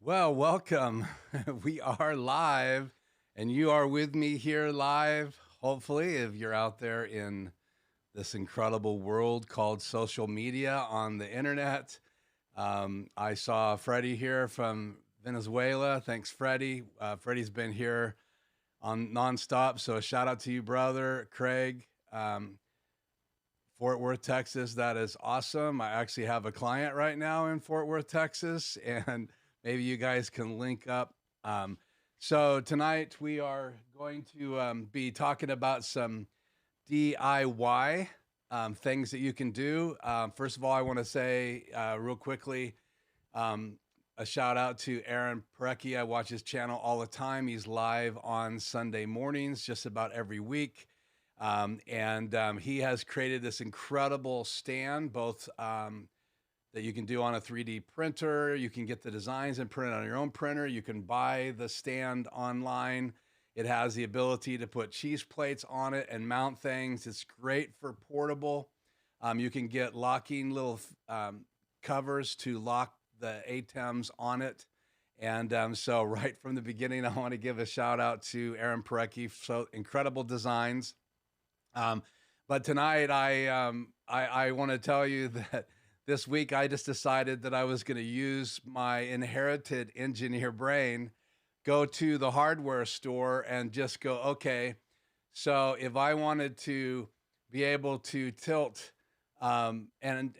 Well, welcome. We are live, and you are with me here live. Hopefully, if you're out there in this incredible world called social media on the internet. I saw Freddie here from Venezuela. Thanks, Freddie. Freddie's been here on nonstop, so a shout out to you, brother Craig. Fort Worth, Texas. That is awesome. I actually have a client right now in Fort Worth, Texas, and maybe you guys can link up. So tonight we are going to be talking about some DIY things that you can do. First of all, I want to say real quickly a shout out to Aaron Parecki. I watch his channel all the time. He's live on Sunday mornings just about every week. He has created this incredible stand, both that you can do on a 3D printer. You can get the designs and print it on your own printer. You can buy the stand online. It has the ability to put cheese plates on it and mount things. It's great for portable. You can get locking little covers to lock the ATEMs on it. And so right from the beginning, I want to give a shout out to Aaron Parecki. So incredible designs. But tonight, I want to tell you that this week I just decided that I was going to use my inherited engineer brain, go to the hardware store and just go, okay, so if I wanted to be able to tilt, and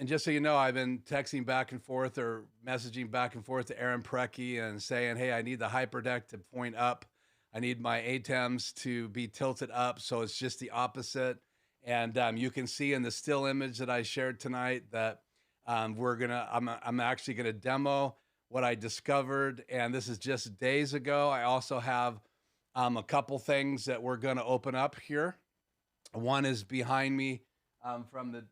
just so you know, I've been texting back and forth or messaging back and forth to Aaron Parecki and saying, hey, I need the Hyperdeck to point up. I need my ATEMs to be tilted up, so it's just the opposite. And you can see in the still image that I shared tonight that I'm actually gonna demo what I discovered, and this is just days ago. I also have a couple things that we're gonna open up here. One is behind me from the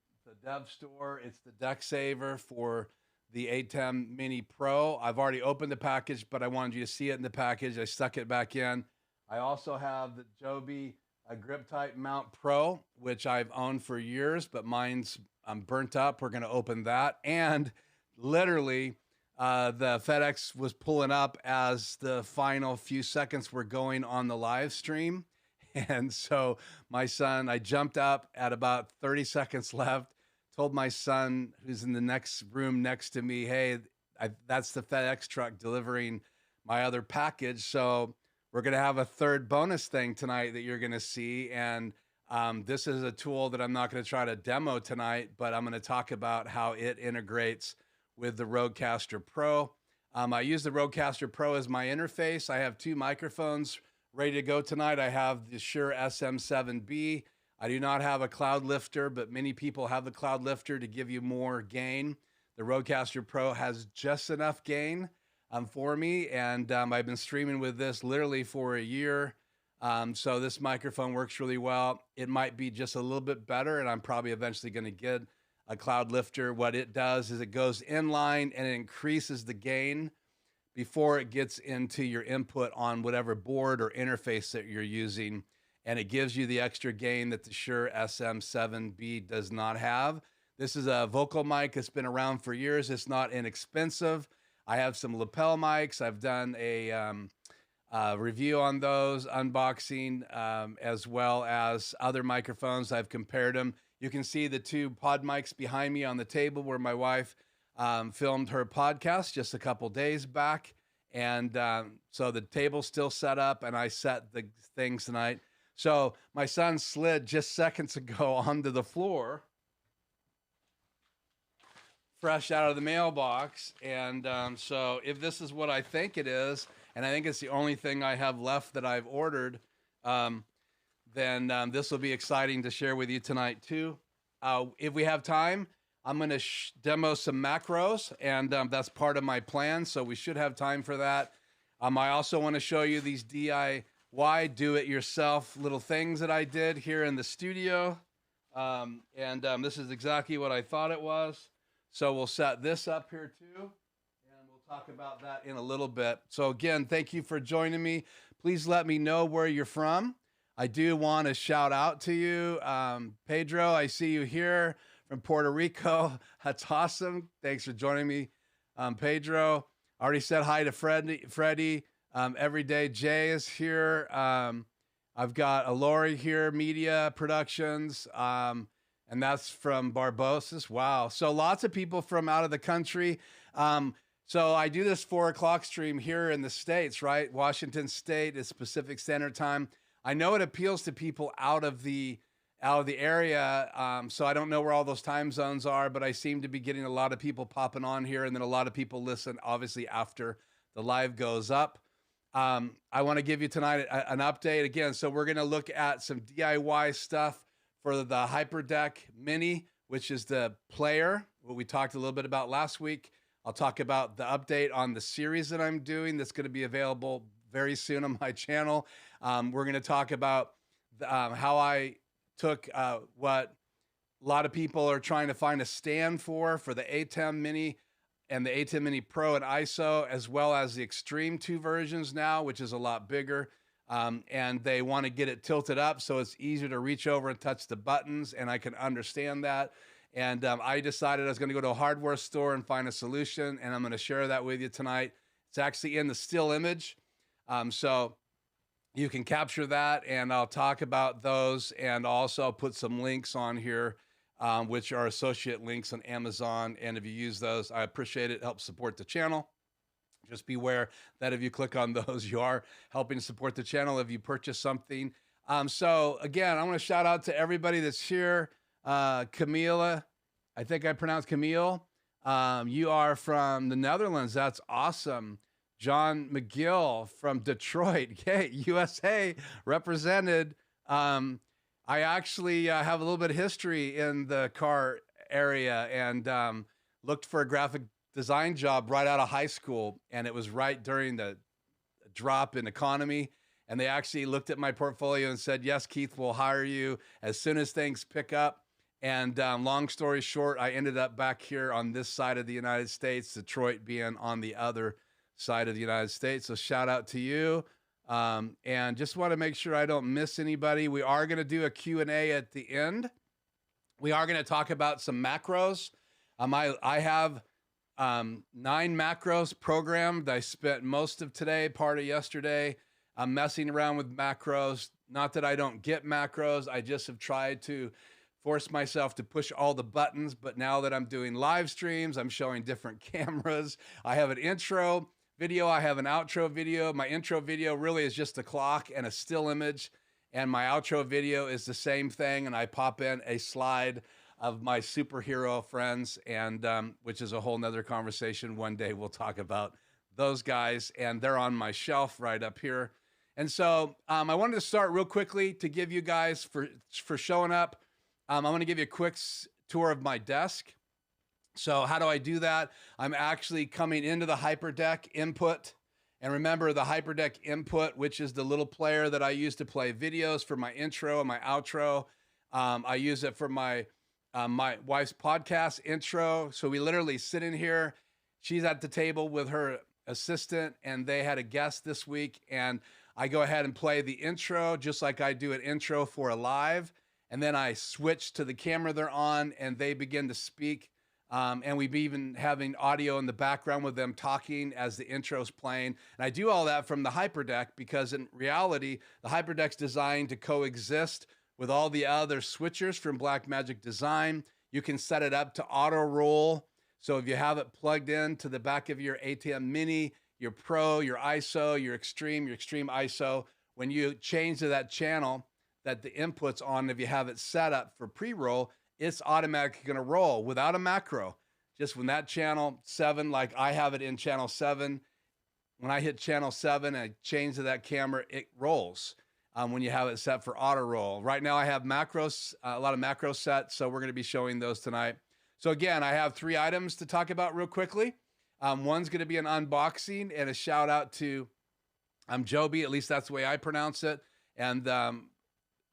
dev store. It's the Decksaver for the ATEM Mini Pro. I've already opened the package, but I wanted you to see it in the package. I stuck it back in. I also have the Joby Griptight Mount Pro, which I've owned for years, but mine's burnt up. We're going to open that. And literally, the FedEx was pulling up as the final few seconds were going on the live stream. And so my son, I jumped up at about 30 seconds left, told my son, who's in the next room next to me, hey, that's the FedEx truck delivering my other package. So we're going to have a third bonus thing tonight that you're going to see. And this is a tool that I'm not going to try to demo tonight, but I'm going to talk about how it integrates with the Rodecaster Pro. I use the Rodecaster Pro as my interface. I have two microphones ready to go tonight. I have the Shure SM7B. I do not have a cloud lifter, but many people have the cloud lifter to give you more gain. The Rodecaster Pro has just enough gain for me, and I've been streaming with this literally for a year. So this microphone works really well. It might be just a little bit better, and I'm probably eventually going to get a cloud lifter. What it does is it goes inline and it increases the gain before it gets into your input on whatever board or interface that you're using, and it gives you the extra gain that the Shure SM7B does not have. This is a vocal mic that's been around for years. It's not inexpensive. I have some lapel mics. I've done a review on those, unboxing, as well as other microphones. I've compared them. You can see the two pod mics behind me on the table where my wife filmed her podcast just a couple days back. And so the table's still set up, and I set the things tonight. So my son slid just seconds ago onto the floor, fresh out of the mailbox. And so if this is what I think it is, and I think it's the only thing I have left that I've ordered, then this will be exciting to share with you tonight too. If we have time, I'm going to demo some macros, and that's part of my plan, so we should have time for that. I also want to show you these DIY, do-it-yourself little things that I did here in the studio. This is exactly what I thought it was. So we'll set this up here too, and we'll talk about that in a little bit. So again, thank you for joining me. Please let me know where you're from. I do want to shout out to you. Pedro, I see you here from Puerto Rico. That's awesome. Thanks for joining me, Pedro. Already said hi to Freddie. Every day Jay is here. I've got Alori here, Media Productions, and that's from Barbosa's. Wow. So lots of people from out of the country. So I do this 4 o'clock stream here in the States, right? Washington State is Pacific Standard Time. I know it appeals to people out of the area. So I don't know where all those time zones are, but I seem to be getting a lot of people popping on here, and then a lot of people listen, obviously, after the live goes up. I want to give you tonight an update again. So we're going to look at some DIY stuff for the Hyperdeck Mini, which is the player, what we talked a little bit about last week. I'll talk about the update on the series that I'm doing that's going to be available very soon on my channel. We're going to talk about how I took what a lot of people are trying to find a stand for the ATEM Mini and the ATEM Mini Pro and ISO, as well as the Extreme 2 versions now, which is a lot bigger. And they want to get it tilted up so it's easier to reach over and touch the buttons, and I can understand that. And I decided I was going to go to a hardware store and find a solution, and I'm going to share that with you tonight. It's actually in the still image. So you can capture that, and I'll talk about those, and also put some links on here, which are associate links on Amazon. And if you use those, I appreciate it. It helps support the channel. Just beware that if you click on those, you are helping to support the channel if you purchase something. So again, I want to shout out to everybody that's here. Camila, I think I pronounced Camille. You are from the Netherlands. That's awesome. John McGill from Detroit, okay, USA represented. I actually have a little bit of history in the car area, and looked for a graphic design job right out of high school, and it was right during the drop in economy. And they actually looked at my portfolio and said, yes, Keith, we'll hire you as soon as things pick up. And long story short, I ended up back here on this side of the United States, Detroit being on the other side of the United States. So shout out to you. And just want to make sure I don't miss anybody. We are going to do a Q&A at the end. We are going to talk about some macros. I have 9 macros programmed. I spent most of today, part of yesterday, messing around with macros. Not that I don't get macros. I just have tried to force myself to push all the buttons. But now that I'm doing live streams, I'm showing different cameras. I have an intro video. I have an outro video. My intro video really is just a clock and a still image. And my outro video is the same thing. And I pop in a slide of my superhero friends, and which is a whole nother conversation. One day we'll talk about those guys, and they're on my shelf right up here. And so I wanted to start real quickly to give you guys, for showing up, I want to give you a quick tour of my desk. So how do I do that? I'm actually coming into the Hyperdeck input. And remember the Hyperdeck input, which is the little player that I use to play videos for my intro and my outro. I use it for my wife's podcast intro. So we literally sit in here. She's at the table with her assistant, and they had a guest this week. And I go ahead and play the intro just like I do an intro for a live. And then I switch to the camera they're on, and they begin to speak. And we've even having audio in the background with them talking as the intro's playing. And I do all that from the Hyperdeck because in reality, the Hyperdeck's designed to coexist with all the other switchers from Blackmagic Design. You can set it up to auto roll. So if you have it plugged in to the back of your ATEM Mini, your Pro, your ISO, your Extreme ISO, when you change to that channel that the input's on, if you have it set up for pre-roll, it's automatically going to roll without a macro. Just when that channel 7, like I have it in channel 7, when I hit channel 7 and I change to that camera, it rolls when you have it set for auto roll. Right now I have macros, a lot of macro sets, so we're going to be showing those tonight. So again, I have 3 items to talk about real quickly. One's going to be an unboxing and a shout out to Joby, at least that's the way I pronounce it. And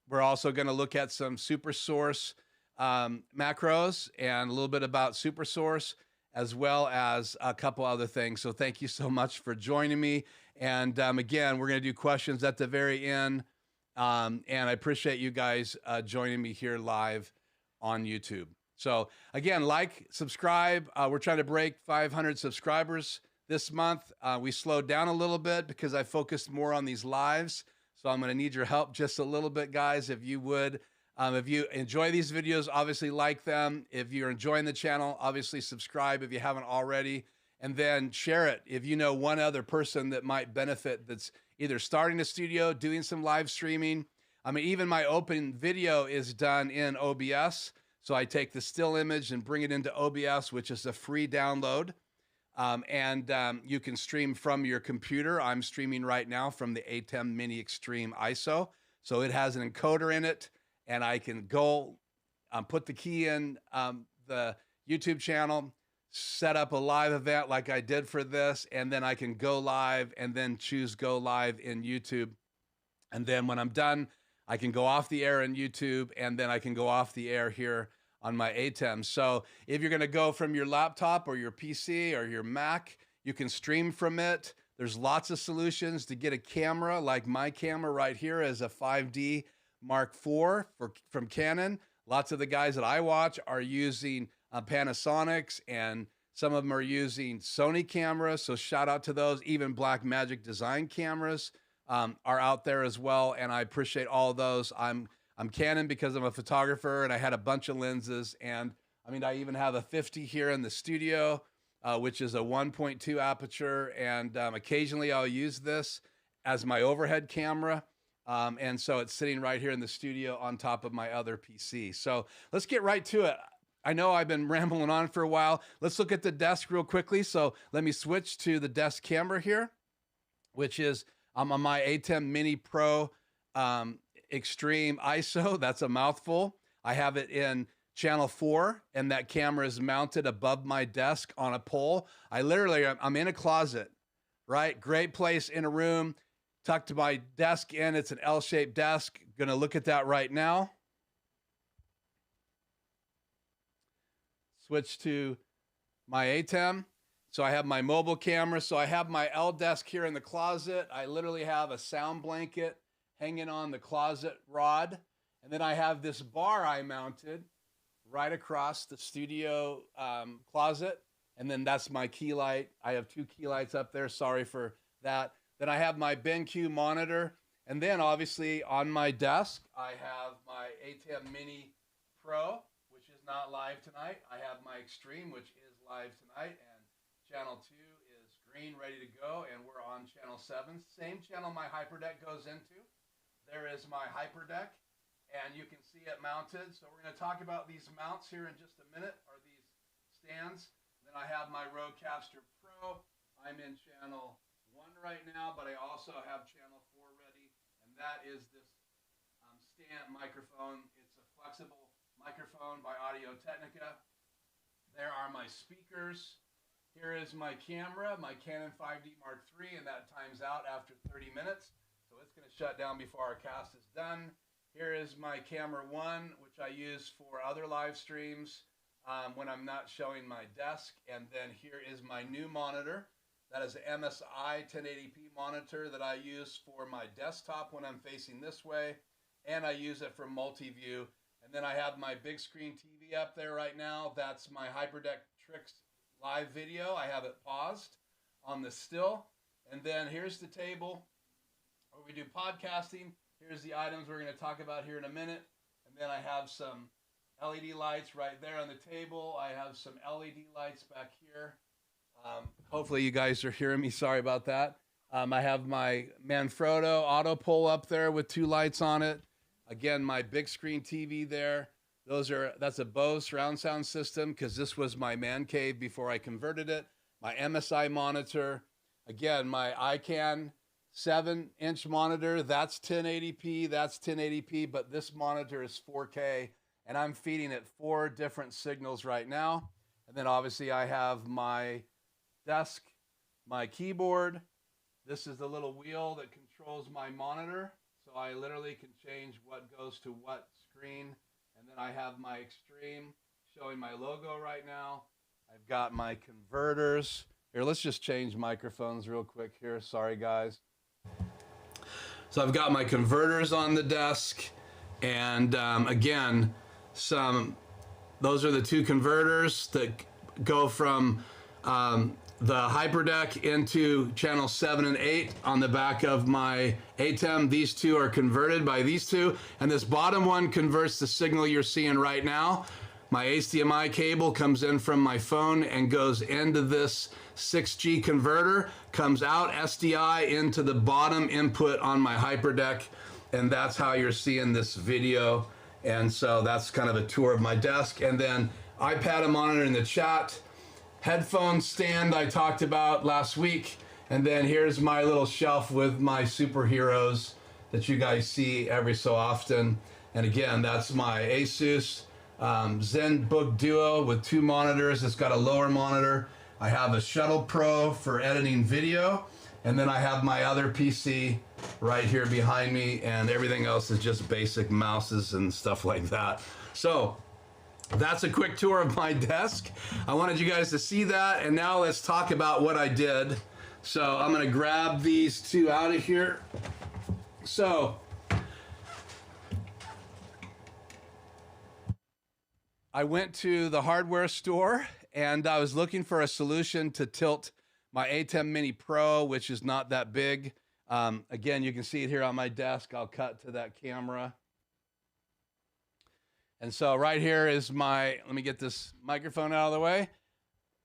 we're also going to look at some SuperSource macros and a little bit about SuperSource, as well as a couple other things. So thank you so much for joining me. And again, we're going to do questions at the very end. And I appreciate you guys joining me here live on YouTube. So again, like, subscribe. We're trying to break 500 subscribers This month, we slowed down a little bit because I focused more on these lives. So I'm going to need your help just a little bit, guys, if you would. If you enjoy these videos, obviously like them. If you're enjoying the channel, obviously subscribe if you haven't already. And then share it if you know one other person that might benefit that's either starting a studio, doing some live streaming. I mean, even my open video is done in OBS. So I take the still image and bring it into OBS, which is a free download. You can stream from your computer. I'm streaming right now from the ATEM Mini Extreme ISO. So it has an encoder in it, and I can go put the key in the YouTube channel, set up a live event like I did for this, and then I can go live and then choose go live in YouTube. And then when I'm done, I can go off the air in YouTube, and then I can go off the air here on my ATEM. So if you're going to go from your laptop or your PC or your Mac, you can stream from it. There's lots of solutions to get a camera, like my camera right here is a 5D Mark IV from Canon. Lots of the guys that I watch are using Panasonics, and some of them are using Sony cameras. So shout out to those. Even Blackmagic design cameras are out there as well, and I appreciate all of those. I'm Canon because I'm a photographer, and I had a bunch of lenses, and I mean, I even have a 50 here in the studio, which is a 1.2 aperture, and occasionally I'll use this as my overhead camera, and so it's sitting right here in the studio on top of my other PC. So let's get right to it. I know I've been rambling on for a while. Let's look at the desk real quickly. So let me switch to the desk camera here, which is on my ATEM Mini Pro Extreme ISO. That's a mouthful. I have it in channel 4, and that camera is mounted above my desk on a pole. I'm in a closet, right? Great place in a room, tucked my desk in. It's an L-shaped desk. Gonna look at that right now. Switch to my ATEM. So I have my mobile camera. So I have my L desk here in the closet. I literally have a sound blanket hanging on the closet rod. And then I have this bar I mounted right across the studio closet. And then that's my key light. I have 2 key lights up there. Sorry for that. Then I have my BenQ monitor. And then obviously on my desk, I have my ATEM Mini Pro, which is not live tonight. I have my Extreme, which is live tonight. And channel 2 is green, ready to go. And we're on channel 7. Same channel my Hyperdeck goes into. There is my Hyperdeck, and you can see it mounted. So we're going to talk about these mounts here in just a minute, or these stands. Then I have my Rodecaster Pro. I'm in channel 1 right now, but I also have channel 4 ready, and that is this stand microphone. It's a flexible microphone by Audio-Technica. There are my speakers. Here is my camera, my Canon 5D Mark III, and that times out after 30 minutes. So it's going to shut down before our cast is done. Here is my camera 1, which I use for other live streams when I'm not showing my desk. And then here is my new monitor. That is an MSI 1080p monitor that I use for my desktop when I'm facing this way. And I use it for multi-view. And then I have my big screen TV up there right now. That's my Hyperdeck Tricks live video. I have it paused on the still. And then here's the table where we do podcasting. Here's the items we're going to talk about here in a minute. And then I have some LED lights right there on the table. I have some LED lights back here. Hopefully you guys are hearing me. Sorry about that. I have my Manfrotto auto pole up there with 2 lights on it. Again, my big screen TV there. That's a Bose surround sound system, because this was my man cave before I converted it. My MSI monitor. Again, my iCan 7-inch monitor. That's 1080p. That's 1080p, but this monitor is 4K, and I'm feeding it 4 different signals right now. And then obviously I have my desk, my keyboard. This is the little wheel that controls my monitor. So I literally can change what goes to what screen. And then I have my Extreme showing my logo right now. I've got my converters. Here, let's just change microphones real quick here. Sorry, guys. So I've got my converters on the desk. And again, those are the 2 converters that go from the Hyperdeck into channel 7 and 8 on the back of my ATEM. These two are converted by these two, and this bottom one converts the signal you're seeing right now. My HDMI cable comes in from my phone and goes into this 6G converter, comes out SDI into the bottom input on my Hyperdeck, and that's how you're seeing this video. And so that's kind of a tour of my desk. And then iPad and monitor in the chat, headphone stand I talked about last week, and then here's my little shelf with my superheroes that you guys see every so often. And again, that's my Asus ZenBook Duo with 2 monitors. It's got a lower monitor. I have a Shuttle Pro for editing video, and then I have my other PC right here behind me, and everything else is just basic mouses and stuff like that. So that's a quick tour of my desk. I wanted you guys to see that, and now let's talk about what I did. So I'm gonna grab these two out of here. So I went to the hardware store and I was looking for a solution to tilt my ATEM Mini Pro, which is not that big. Again, you can see it here on my desk. I'll cut to that camera. And so right here is my, let me get this microphone out of the way.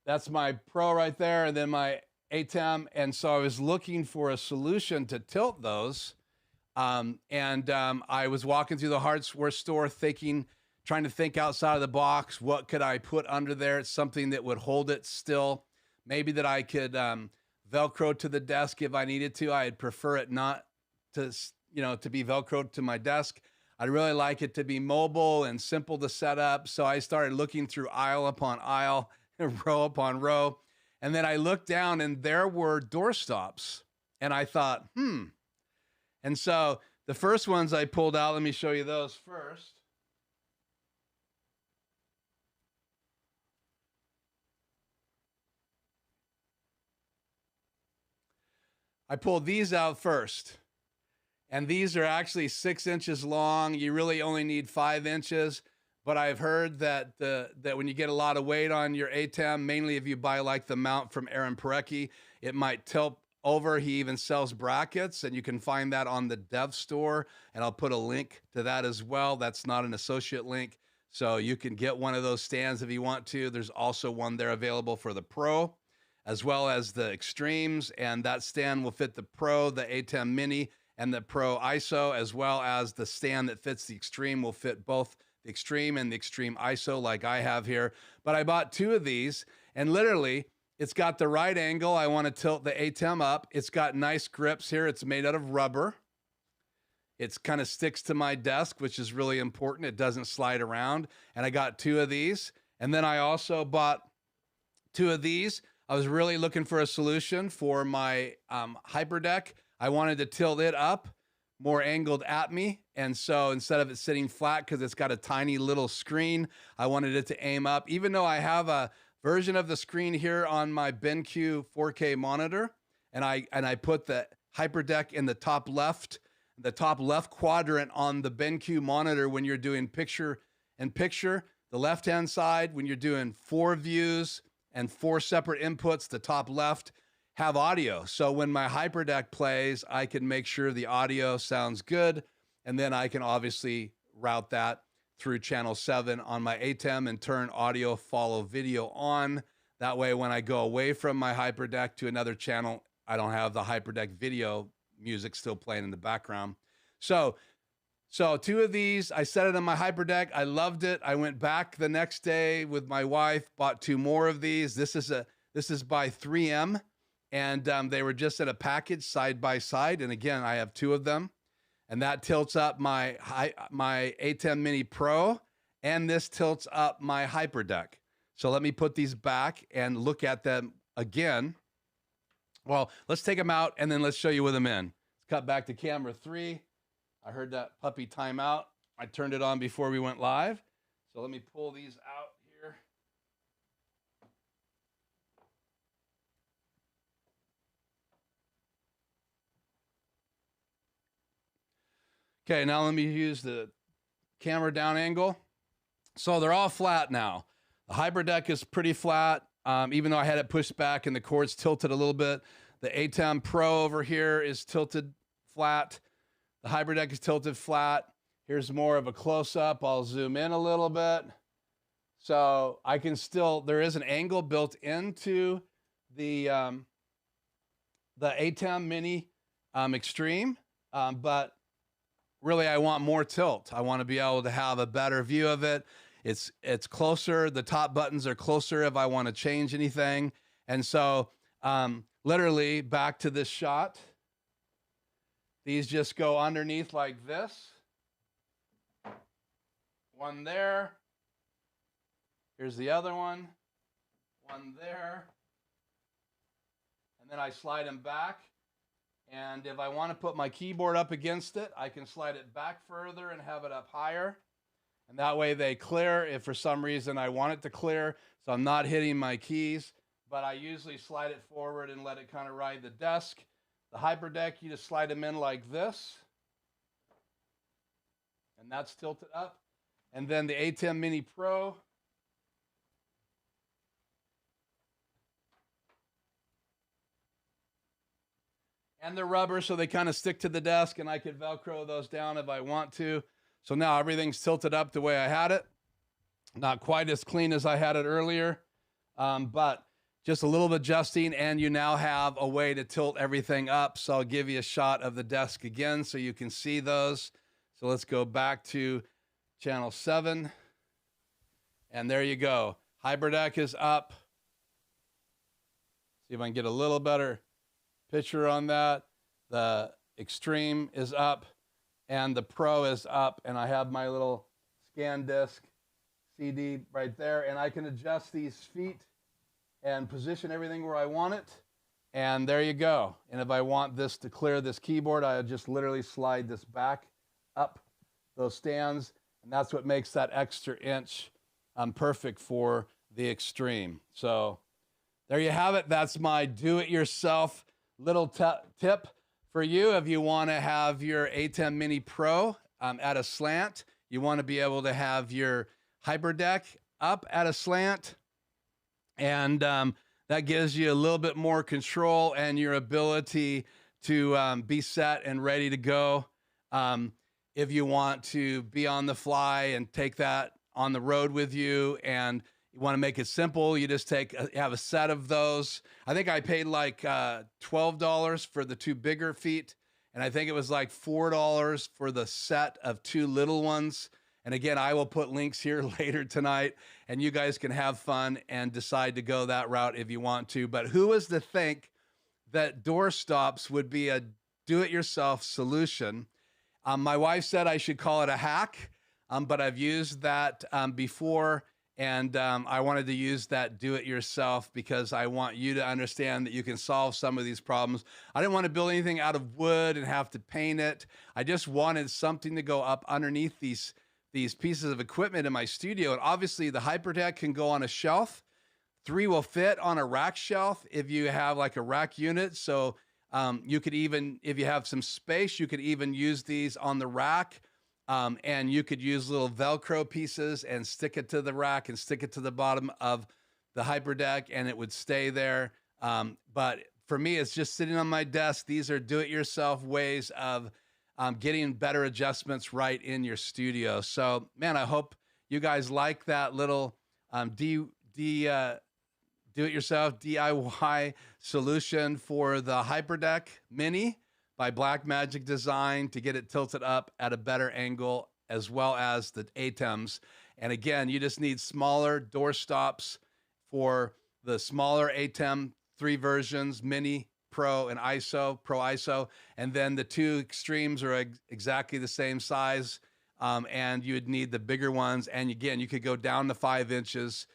That's my Pro right there, and then my ATEM. And so I was looking for a solution to tilt those. I was walking through the hardware store trying to think outside of the box. What could I put under there? It's something that would hold it still. Maybe that I could Velcro to the desk if I needed to. I'd prefer it not to, to be Velcroed to my desk. I'd really like it to be mobile and simple to set up. So I started looking through aisle upon aisle, row upon row. And then I looked down and there were door stops. And I thought, And so the first ones I pulled out, let me show you those first. I pulled these out first, and these are actually 6 inches long. You really only need 5 inches, but I've heard that that when you get a lot of weight on your ATEM, mainly if you buy like the mount from Aaron Parecki, it might tilt over. He even sells brackets, and you can find that on the dev store, and I'll put a link to that as well. That's not an associate link, so you can get one of those stands if you want to. There's also one there available for the Pro, as well as the Extremes, and that stand will fit the Pro, the ATEM Mini, and the Pro ISO, as well as the stand that fits the Extreme will fit both the Extreme and the Extreme ISO like I have here. But I bought 2 of these, and literally, it's got the right angle. I want to tilt the ATEM up. It's got nice grips here. It's made out of rubber. It kind of sticks to my desk, which is really important. It doesn't slide around. And I got 2 of these. And then I also bought 2 of these. I was really looking for a solution for my Hyperdeck. I wanted to tilt it up, more angled at me. And so instead of it sitting flat, because it's got a tiny little screen, I wanted it to aim up. Even though I have a version of the screen here on my BenQ 4K monitor, and I put the Hyperdeck in the top left quadrant on the BenQ monitor when you're doing picture-in-picture. The left-hand side, when you're doing 4 views, and 4 separate inputs, the top left, have audio. So when my Hyperdeck plays, I can make sure the audio sounds good, and then I can obviously route that through channel 7 on my ATEM and turn audio follow video on. That way, when I go away from my Hyperdeck to another channel, I don't have the Hyperdeck video music still playing in the background. So 2 of these, I set it on my Hyperdeck. I loved it. I went back the next day with my wife, bought 2 more of these. This is by 3M, and they were just in a package side by side. And again, I have 2 of them, and that tilts up my ATEM Mini Pro, and this tilts up my Hyperdeck. So let me put these back and look at them again. Well, let's take them out, and then let's show you with them in. Let's cut back to camera 3. I heard that puppy timeout. I turned it on before we went live. So let me pull these out here. Okay, now let me use the camera down angle. So they're all flat now. The Hyperdeck is pretty flat. even though I had it pushed back and the cord's tilted a little bit. The ATEM Pro over here is tilted flat. The Hyperdeck is tilted flat. Here's more of a close-up. I'll zoom in a little bit. So I can still, there is an angle built into the ATEM Mini Extreme, but really I want more tilt. I want to be able to have a better view of it. It's closer. The top buttons are closer if I want to change anything. And so literally back to this shot, these just go underneath like this. One there. Here's the other one. One there. And then I slide them back. And if I want to put my keyboard up against it, I can slide it back further and have it up higher. And that way they clear if for some reason I want it to clear, so I'm not hitting my keys. But I usually slide it forward and let it kind of ride the desk. The Hyperdeck, you just slide them in like this. And that's tilted up. And then the ATEM Mini Pro. And they're rubber, so they kind of stick to the desk, and I could Velcro those down if I want to. So now everything's tilted up the way I had it. Not quite as clean as I had it earlier, but just a little bit adjusting, and you now have a way to tilt everything up. So I'll give you a shot of the desk again so you can see those. So let's go back to channel 7. And there you go. Hyperdeck is up. See if I can get a little better picture on that. The Extreme is up and the Pro is up, and I have my little scan disc CD right there, and I can adjust these feet and position everything where I want it, and there you go. And if I want this to clear this keyboard, I just literally slide this back up those stands, and that's what makes that extra inch perfect for the Extreme. So there you have it. That's my do-it-yourself little tip for you. If you want to have your ATEM Mini Pro at a slant, you want to be able to have your Hyperdeck up at a slant, and that gives you a little bit more control and your ability to be set and ready to go. If you want to be on the fly and take that on the road with you, and you want to make it simple, you just have a set of those. I think I paid like $12 for the 2 bigger feet, and I think it was like $4 for the set of 2 little ones. And again, I will put links here later tonight, and you guys can have fun and decide to go that route if you want to. But who was to think that door stops would be a do-it-yourself solution? My wife said I should call it a hack, but I've used that before. And I wanted to use that do-it-yourself because I want you to understand that you can solve some of these problems. I didn't want to build anything out of wood and have to paint it. I just wanted something to go up underneath these pieces of equipment in my studio. And obviously the Hyperdeck can go on a shelf. 3 will fit on a rack shelf if you have like a rack unit. So you could even, if you have some space, you could even use these on the rack. And you could use little Velcro pieces and stick it to the rack and stick it to the bottom of the Hyperdeck, and it would stay there. But for me, it's just sitting on my desk. These are do-it-yourself ways of getting better adjustments right in your studio. So, man, I hope you guys like that little do-it-yourself DIY solution for the Hyperdeck Mini by Blackmagic Design to get it tilted up at a better angle, as well as the ATEMs. And again, you just need smaller door stops for the smaller ATEM 3 versions, Mini, Pro, and ISO, Pro ISO. And then the 2 Extremes are exactly the same size. And you would need the bigger ones. And again, you could go down to 5 inches.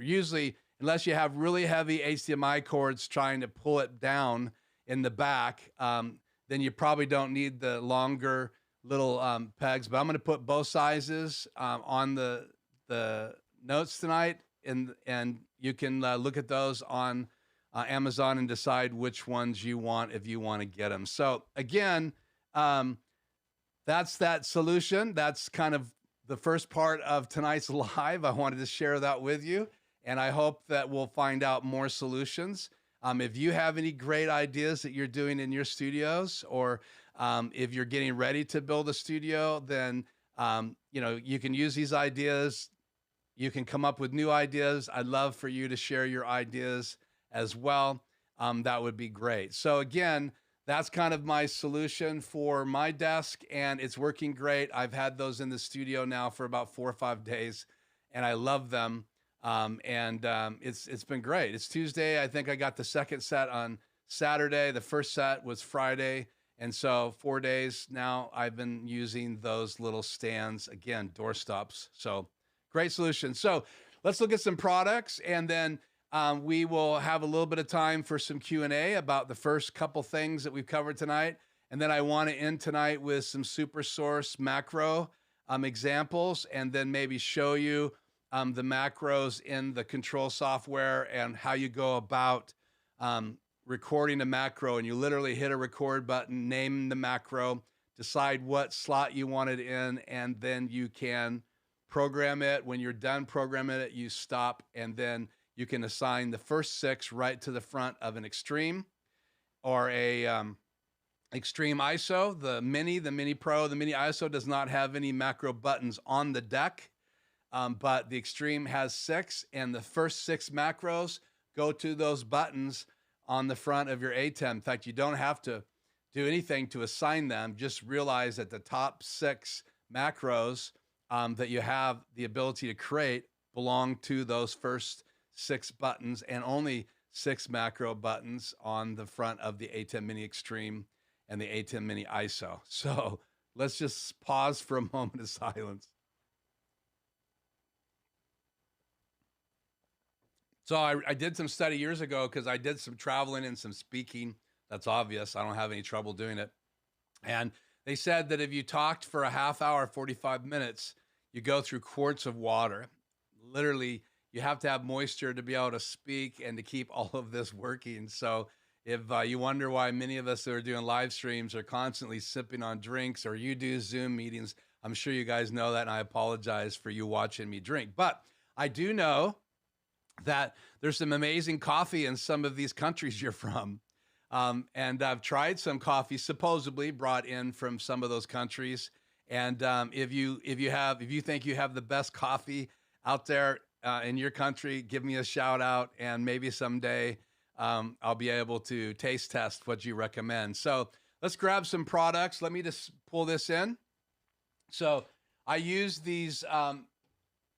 Usually, unless you have really heavy HDMI cords trying to pull it down in the back, then you probably don't need the longer little pegs. But I'm going to put both sizes on the notes tonight, and you can look at those on Amazon and decide which ones you want if you want to get them. So again, that's that solution. That's kind of the first part of tonight's live. I wanted to share that with you. and I hope that we'll find out more solutions. If you have any great ideas that you're doing in your studios, or if you're getting ready to build a studio, then you know, you can use these ideas. You can come up with new ideas. I'd love for you to share your ideas as well. That would be great. So again, that's kind of my solution for my desk, and it's working great. I've had those in the studio now for about 4 or 5 days, and I love them. It's been great. It's Tuesday. I think I got the second set on Saturday. The first set was Friday. And so 4 days now I've been using those little stands, again, door stops. So great solution. So let's look at some products, and then we will have a little bit of time for some Q&A about the first couple things that we've covered tonight. And then I want to end tonight with some SuperSource macro examples, and then maybe show you the macros in the control software and how you go about recording a macro. And you literally hit a record button, name the macro, decide what slot you want it in, and then you can program it. When you're done programming it, you stop, and then you can assign the first 6 right to the front of an Extreme or a Extreme ISO. The Mini Pro, the Mini ISO does not have any macro buttons on the deck, but the Extreme has 6, and the first 6 macros go to those buttons on the front of your ATEM. In fact, you don't have to do anything to assign them. Just realize that the top 6 macros that you have the ability to create belong to those first 6 buttons, and only 6 macro buttons on the front of the ATEM Mini Extreme and the ATEM Mini ISO. So let's just pause for a moment of silence. So I did some study years ago, because I did some traveling and some speaking. That's obvious. I don't have any trouble doing it. And they said that if you talked for a half hour, 45 minutes, you go through quarts of water. Literally, you have to have moisture to be able to speak and to keep all of this working. So if you wonder why many of us that are doing live streams are constantly sipping on drinks, or you do Zoom meetings, I'm sure you guys know that, and I apologize for you watching me drink. But I do know that there's some amazing coffee in some of these countries you're from. And I've tried some coffee supposedly brought in from some of those countries. And if you think you have the best coffee out there in your country, give me a shout out, and maybe someday I'll be able to taste test what you recommend. So let's grab some products. Let me just pull this in. So I use these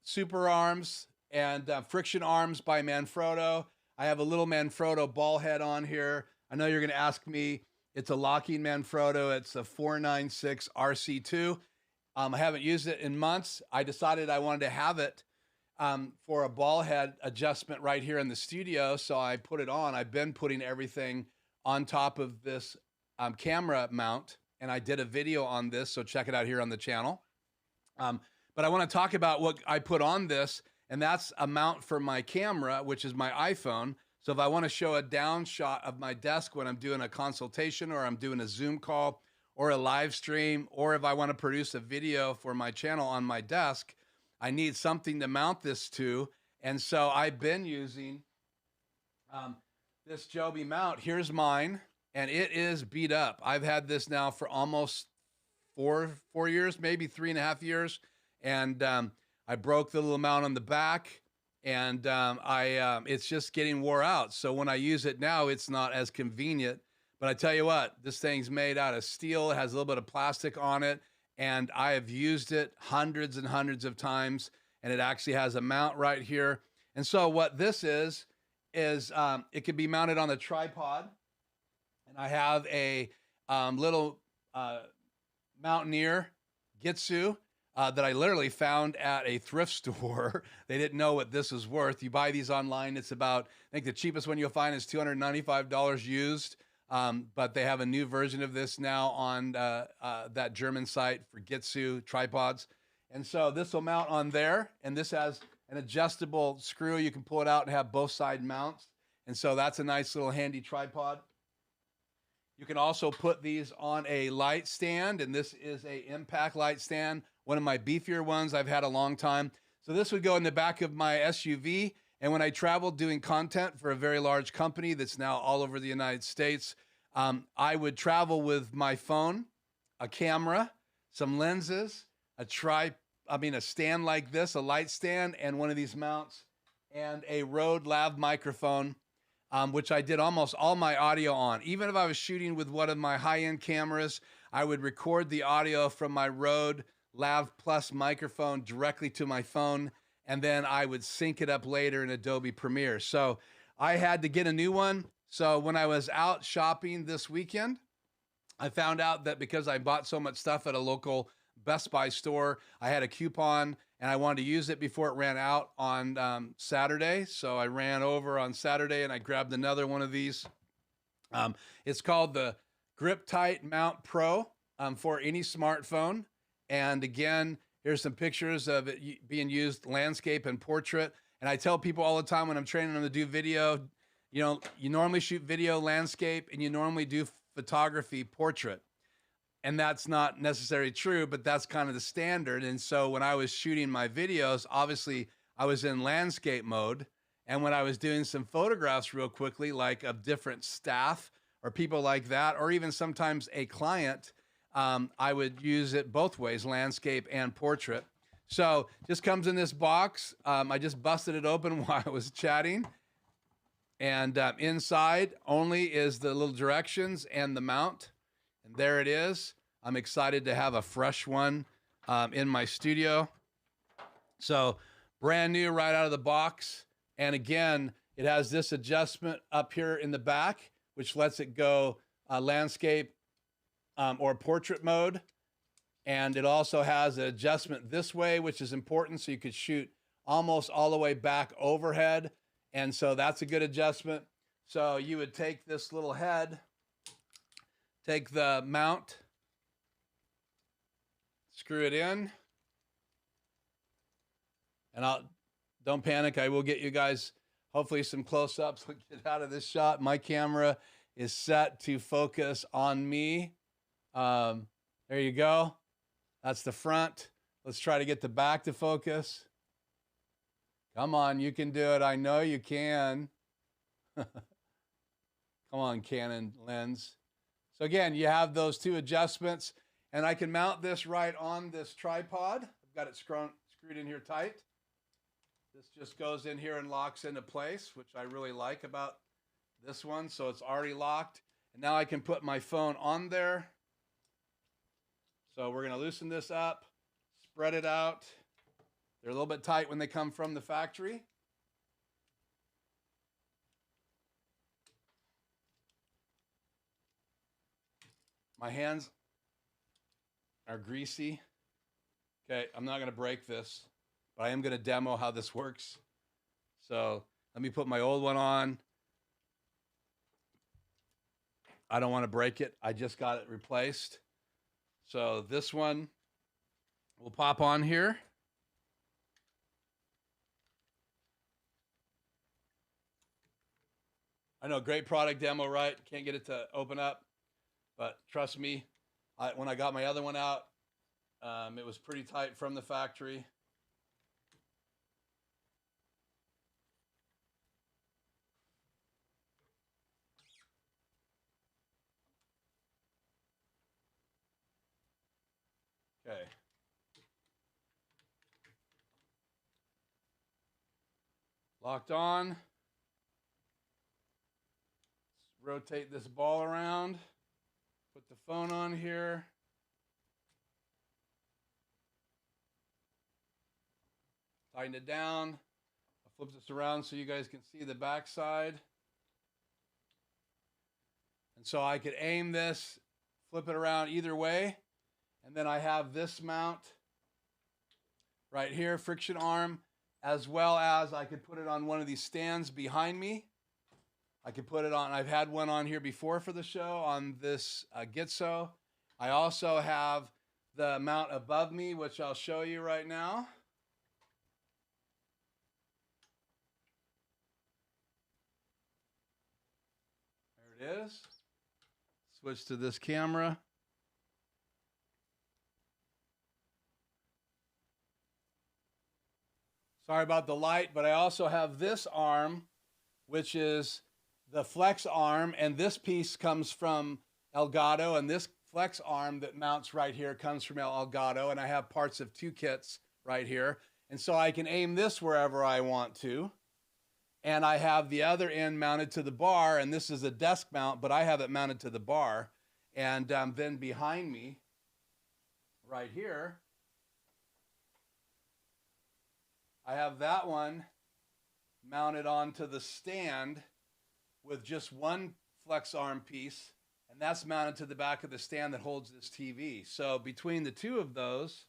super arms and friction arms by Manfrotto. I have a little Manfrotto ball head on here. I know you're going to ask me. It's a locking Manfrotto. It's a 496 RC2. I haven't used it in months. I decided I wanted to have it for a ball head adjustment right here in the studio, so I put it on. I've been putting everything on top of this camera mount, and I did a video on this, so check it out here on the channel. But I want to talk about what I put on this, and that's a mount for my camera, which is my iPhone. So if I want to show a down shot of my desk when I'm doing a consultation, or I'm doing a Zoom call, or a live stream, or if I want to produce a video for my channel on my desk, I need something to mount this to. And so I've been using this Joby mount. Here's mine, and it is beat up. I've had this now for almost four years, maybe 3.5 years. And I broke the little mount on the back, and it's just getting wore out. So when I use it now, it's not as convenient. But I tell you what, this thing's made out of steel. It has a little bit of plastic on it, and I have used it hundreds and hundreds of times, and it actually has a mount right here. And so what this is it can be mounted on the tripod, and I have a little Mountaineer Gitsu that I literally found at a thrift store. They didn't know what this was worth. You buy these online. It's about, I think the cheapest one you'll find is $295 used. But they have a new version of this now on that German site for Gitsu tripods. And so this will mount on there, and this has an adjustable screw. You can pull it out and have both side mounts. And so that's a nice little handy tripod. You can also put these on a light stand, and this is a impact light stand, one of my beefier ones I've had a long time. So this would go in the back of my SUV, And when I traveled doing content for a very large company that's now all over the United States, I would travel with my phone, a camera, some lenses, a stand like this, a light stand, and one of these mounts, and a Rode lav microphone, which I did almost all my audio on. Even if I was shooting with one of my high-end cameras, I would record the audio from my Rode Lav Plus microphone directly to my phone, and then I would sync it up later in Adobe Premiere. So I had to get a new one. So when I was out shopping this weekend, I found out that because I bought so much stuff at a local Best Buy store, I had a coupon and I wanted to use it before it ran out on Saturday. So I ran over on Saturday and I grabbed another one of these. It's called the Griptight Mount Pro for any smartphone. And again, here's some pictures of it being used landscape and portrait. And I tell people all the time when I'm training them to do video, you know, you normally shoot video landscape and you normally do photography portrait. And that's not necessarily true, but that's kind of the standard. And so when I was shooting my videos, obviously I was in landscape mode. And when I was doing some photographs real quickly, like of different staff or people like that, or even sometimes a client, I would use it both ways, landscape and portrait. So just comes in this box. I just busted it open while I was chatting. And inside only is the little directions and the mount. And there it is. I'm excited to have a fresh one in my studio. So brand new right out of the box. And again, it has this adjustment up here in the back, which lets it go landscape or portrait mode. And it also has an adjustment this way, which is important. So you could shoot almost all the way back overhead. And so that's a good adjustment. So you would take this little head, take the mount, screw it in. And don't panic. I will get you guys hopefully some close-ups. Get out of this shot. My camera is set to focus on me. There you go. That's the front. Let's try to get the back to focus. Come on, you can do it. I know you can. Come on, Canon lens. So again, you have those two adjustments, and I can mount this right on this tripod. I've got it screwed in here tight. This just goes in here and locks into place, which I really like about this one. So it's already locked. And now I can put my phone on there. So we're going to loosen this up, spread it out. They're a little bit tight when they come from the factory. My hands are greasy. Okay, I'm not going to break this, but I am going to demo how this works. So let me put my old one on. I don't want to break it. I just got it replaced. So this one will pop on here. I know, great product demo, right? Can't get it to open up, but trust me, when I got my other one out, it was pretty tight from the factory. Okay. Locked on. Let's rotate this ball around. Put the phone on here. Tighten it down. I'll flip this around so you guys can see the back side. And so I could aim this, flip it around either way. And then I have this mount right here, friction arm, as well as I could put it on one of these stands behind me. I could put it on, I've had one on here before for the show on this Gitso. I also have the mount above me, which I'll show you right now. There it is. Switch to this camera. So Sorry about the light, but I also have this arm, which is the flex arm, and this piece comes from Elgato, and this flex arm that mounts right here comes from Elgato, and I have parts of 2 kits right here. And so I can aim this wherever I want to. And I have the other end mounted to the bar, and this is a desk mount, but I have it mounted to the bar. And then behind me, right here, I have that one mounted onto the stand with just one flex arm piece, and that's mounted to the back of the stand that holds this TV. So between the 2 of those,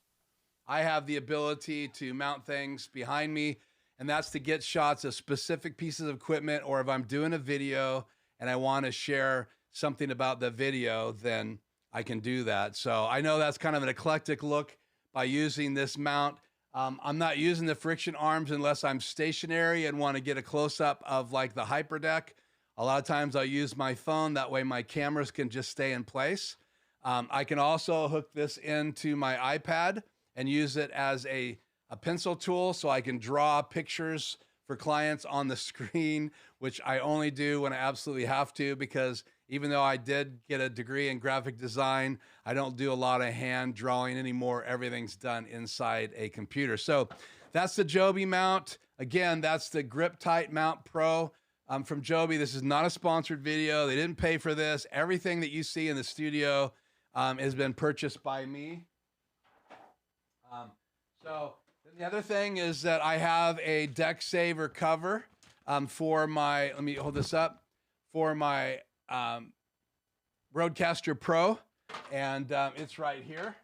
I have the ability to mount things behind me, and that's to get shots of specific pieces of equipment, or if I'm doing a video and I want to share something about the video, then I can do that. So I know that's kind of an eclectic look by using this mount. I'm not using the friction arms unless I'm stationary and want to get a close-up of like the Hyperdeck. A lot of times I'll use my phone. That way my cameras can just stay in place. I can also hook this into my iPad and use it as a pencil tool, so I can draw pictures for clients on the screen, which I only do when I absolutely have to, because even though I did get a degree in graphic design, I don't do a lot of hand drawing anymore. Everything's done inside a computer. So that's the Joby mount. Again, that's the Griptight Mount Pro from Joby. This is not a sponsored video. They didn't pay for this. Everything that you see in the studio has been purchased by me. So the other thing is that I have a Decksaver cover for my, let me hold this up, for my Rodecaster Pro, and it's right here.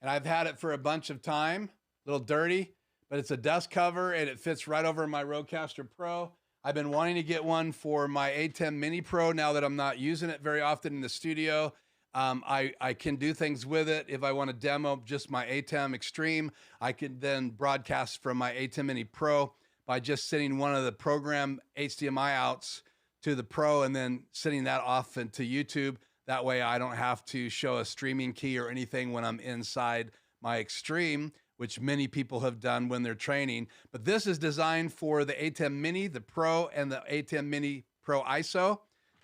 And I've had it for a bunch of time, a little dirty, but it's a dust cover and it fits right over my Rodecaster Pro. I've been wanting to get one for my ATEM Mini Pro now that I'm not using it very often in the studio. I can do things with it. If I want to demo just my ATEM Extreme, I can then broadcast from my ATEM Mini Pro by just sending one of the program HDMI outs to the Pro and then sending that off into YouTube. That way I don't have to show a streaming key or anything when I'm inside my Extreme, which many people have done when they're training. But this is designed for the ATEM Mini, the Pro, and the ATEM Mini Pro ISO.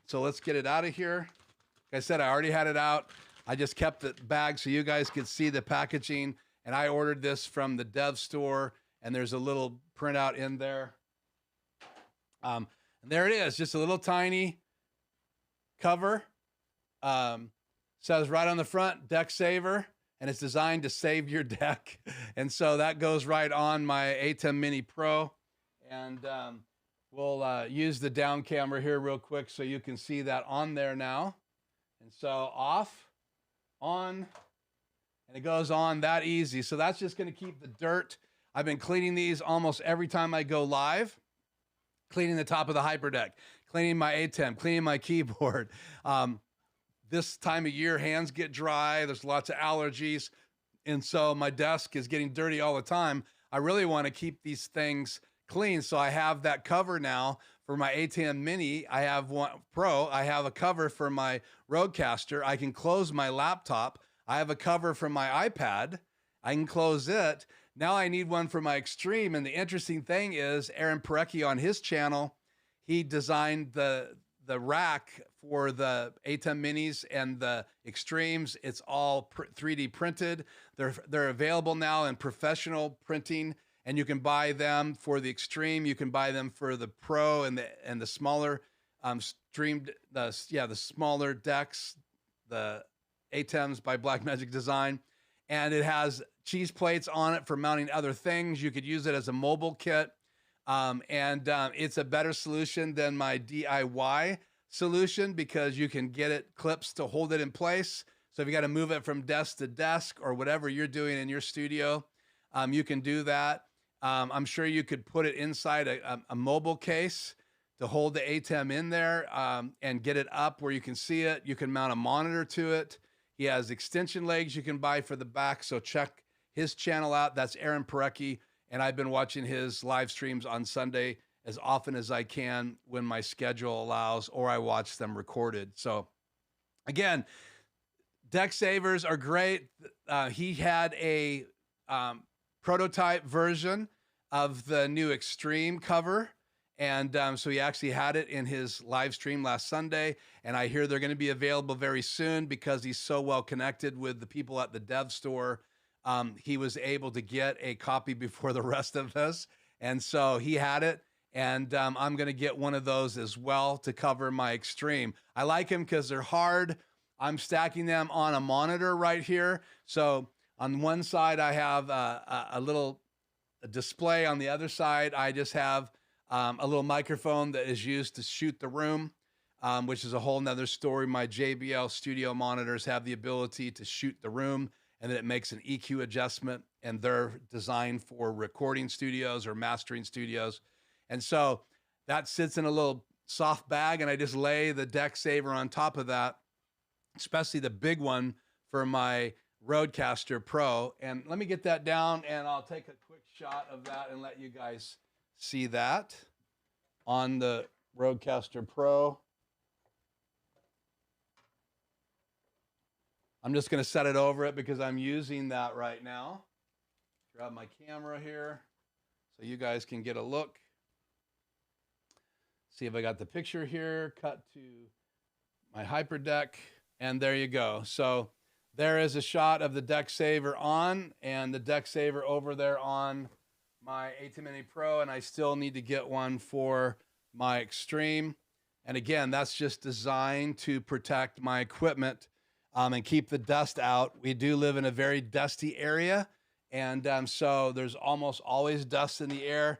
So let's get it out of here. Like I said, I already had it out. I just kept the bag so you guys could see the packaging. And I ordered this from the dev store, and there's a little printout in there. And there it is, just a little tiny cover. Says right on the front, Decksaver, and it's designed to save your deck. And so that goes right on my ATEM Mini Pro. And we'll use the down camera here real quick so you can see that on there now. And so off, on, and it goes on that easy. So that's just going to keep the dirt. I've been cleaning these almost every time I go live, cleaning the top of the Hyperdeck, cleaning my ATEM, cleaning my keyboard. This time of year, hands get dry. There's lots of allergies. And so my desk is getting dirty all the time. I really want to keep these things clean. So I have that cover now for my ATEM Mini. I have one Pro. I have a cover for my Rodecaster. I can close my laptop. I have a cover for my iPad. I can close it. Now I need one for my Extreme. And the interesting thing is Aaron Parecki on his channel, he designed the rack for the ATEM Minis and the Extremes. It's all 3D printed. They're available now in professional printing, and you can buy them for the Extreme. You can buy them for the Pro and the smaller the smaller decks, the ATEMs by Blackmagic Design. And it has cheese plates on it for mounting other things. You could use it as a mobile kit. It's a better solution than my DIY solution because you can get it clips to hold it in place. So if you got to move it from desk to desk or whatever you're doing in your studio, you can do that. I'm sure you could put it inside a mobile case to hold the ATEM in there and get it up where you can see it. You can mount a monitor to it. He has extension legs you can buy for the back. So check his channel out. That's Aaron Parecki. And I've been watching his live streams on Sunday as often as I can when my schedule allows, or I watch them recorded. So again, Decksavers are great. He had a prototype version of the new Extreme cover. And so he actually had it in his live stream last Sunday. And I hear they're going to be available very soon because he's so well connected with the people at the dev store. He was able to get a copy before the rest of us. And so he had it. And I'm going to get one of those as well to cover my Extreme. I like them because they're hard. I'm stacking them on a monitor right here. So on one side, I have a little display. On the other side, I just have a little microphone that is used to shoot the room, which is a whole nother story. My JBL studio monitors have the ability to shoot the room, and then it makes an EQ adjustment, and they're designed for recording studios or mastering studios. And so that sits in a little soft bag, and I just lay the Decksaver on top of that, especially the big one for my Rodecaster Pro. And let me get that down, and I'll take a quick shot of that and let you guys see that on the Rodecaster Pro. I'm just going to set it over it because I'm using that right now. Grab my camera here so you guys can get a look. See if I got the picture here. Cut to my Hyperdeck, and there you go. So there is a shot of the Decksaver on, and the Decksaver over there on my ATEM Mini Pro, and I still need to get one for my Extreme. And again, that's just designed to protect my equipment and keep the dust out. We do live in a very dusty area, and so there's almost always dust in the air.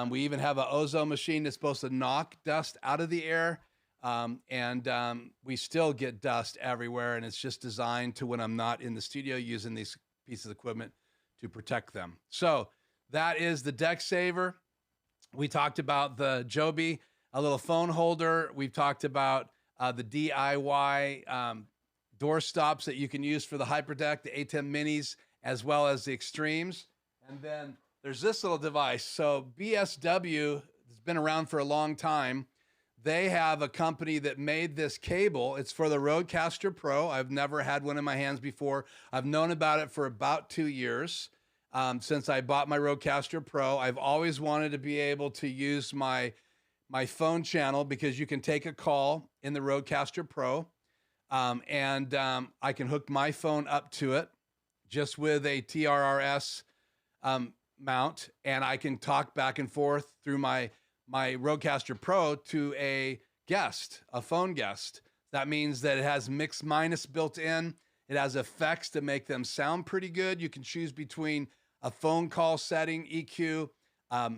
We even have an ozone machine that's supposed to knock dust out of the air, and we still get dust everywhere, and it's just designed to, when I'm not in the studio, using these pieces of equipment to protect them. So that is the Decksaver. We talked about the Joby, a little phone holder. We've talked about the DIY door stops that you can use for the Hyperdeck, the ATEM Minis, as well as the Extremes. And then there's this little device. So BSW has been around for a long time. They have a company that made this cable. It's for the Rodecaster Pro. I've never had one in my hands before. I've known about it for about 2 years. Since I bought my Rodecaster Pro, I've always wanted to be able to use my phone channel because you can take a call in the Rodecaster Pro, and I can hook my phone up to it just with a TRRS mount, and I can talk back and forth through my Rodecaster Pro to a guest, a phone guest. That means that it has mix minus built in. It has effects to make them sound pretty good. You can choose between a phone call setting, EQ,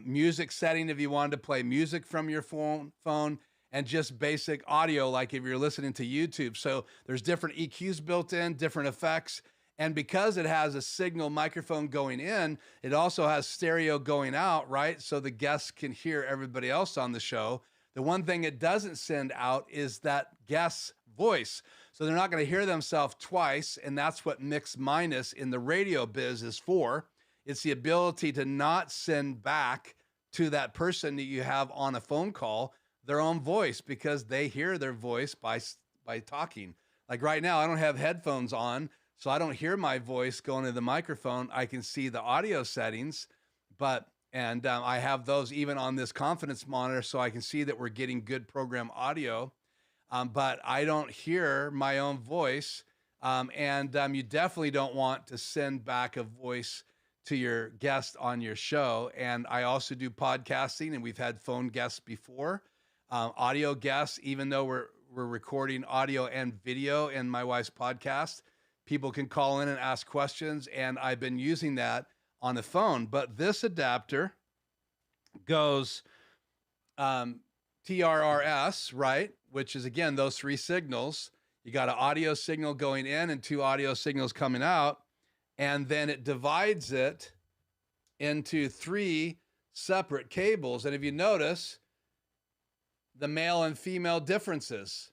music setting if you wanted to play music from your phone, and just basic audio, like if you're listening to YouTube. So there's different EQs built in, different effects. And because it has a signal microphone going in, it also has stereo going out, right? So the guests can hear everybody else on the show. The one thing it doesn't send out is that guest's voice. So they're not going to hear themselves twice. And that's what mix minus in the radio biz is for. It's the ability to not send back to that person that you have on a phone call their own voice, because they hear their voice by talking. Like right now, I don't have headphones on, so I don't hear my voice going to the microphone. I can see the audio settings, and I have those even on this confidence monitor, so I can see that we're getting good program audio, but I don't hear my own voice, and you definitely don't want to send back a voice to your guest on your show. And I also do podcasting, and we've had phone guests before, audio guests, even though we're recording audio and video in my wife's podcast. People can call in and ask questions, and I've been using that on the phone. But this adapter goes TRRS, right? Which is, again, those three signals. You got an audio signal going in and two audio signals coming out. And then it divides it into three separate cables. And if you notice the male and female differences,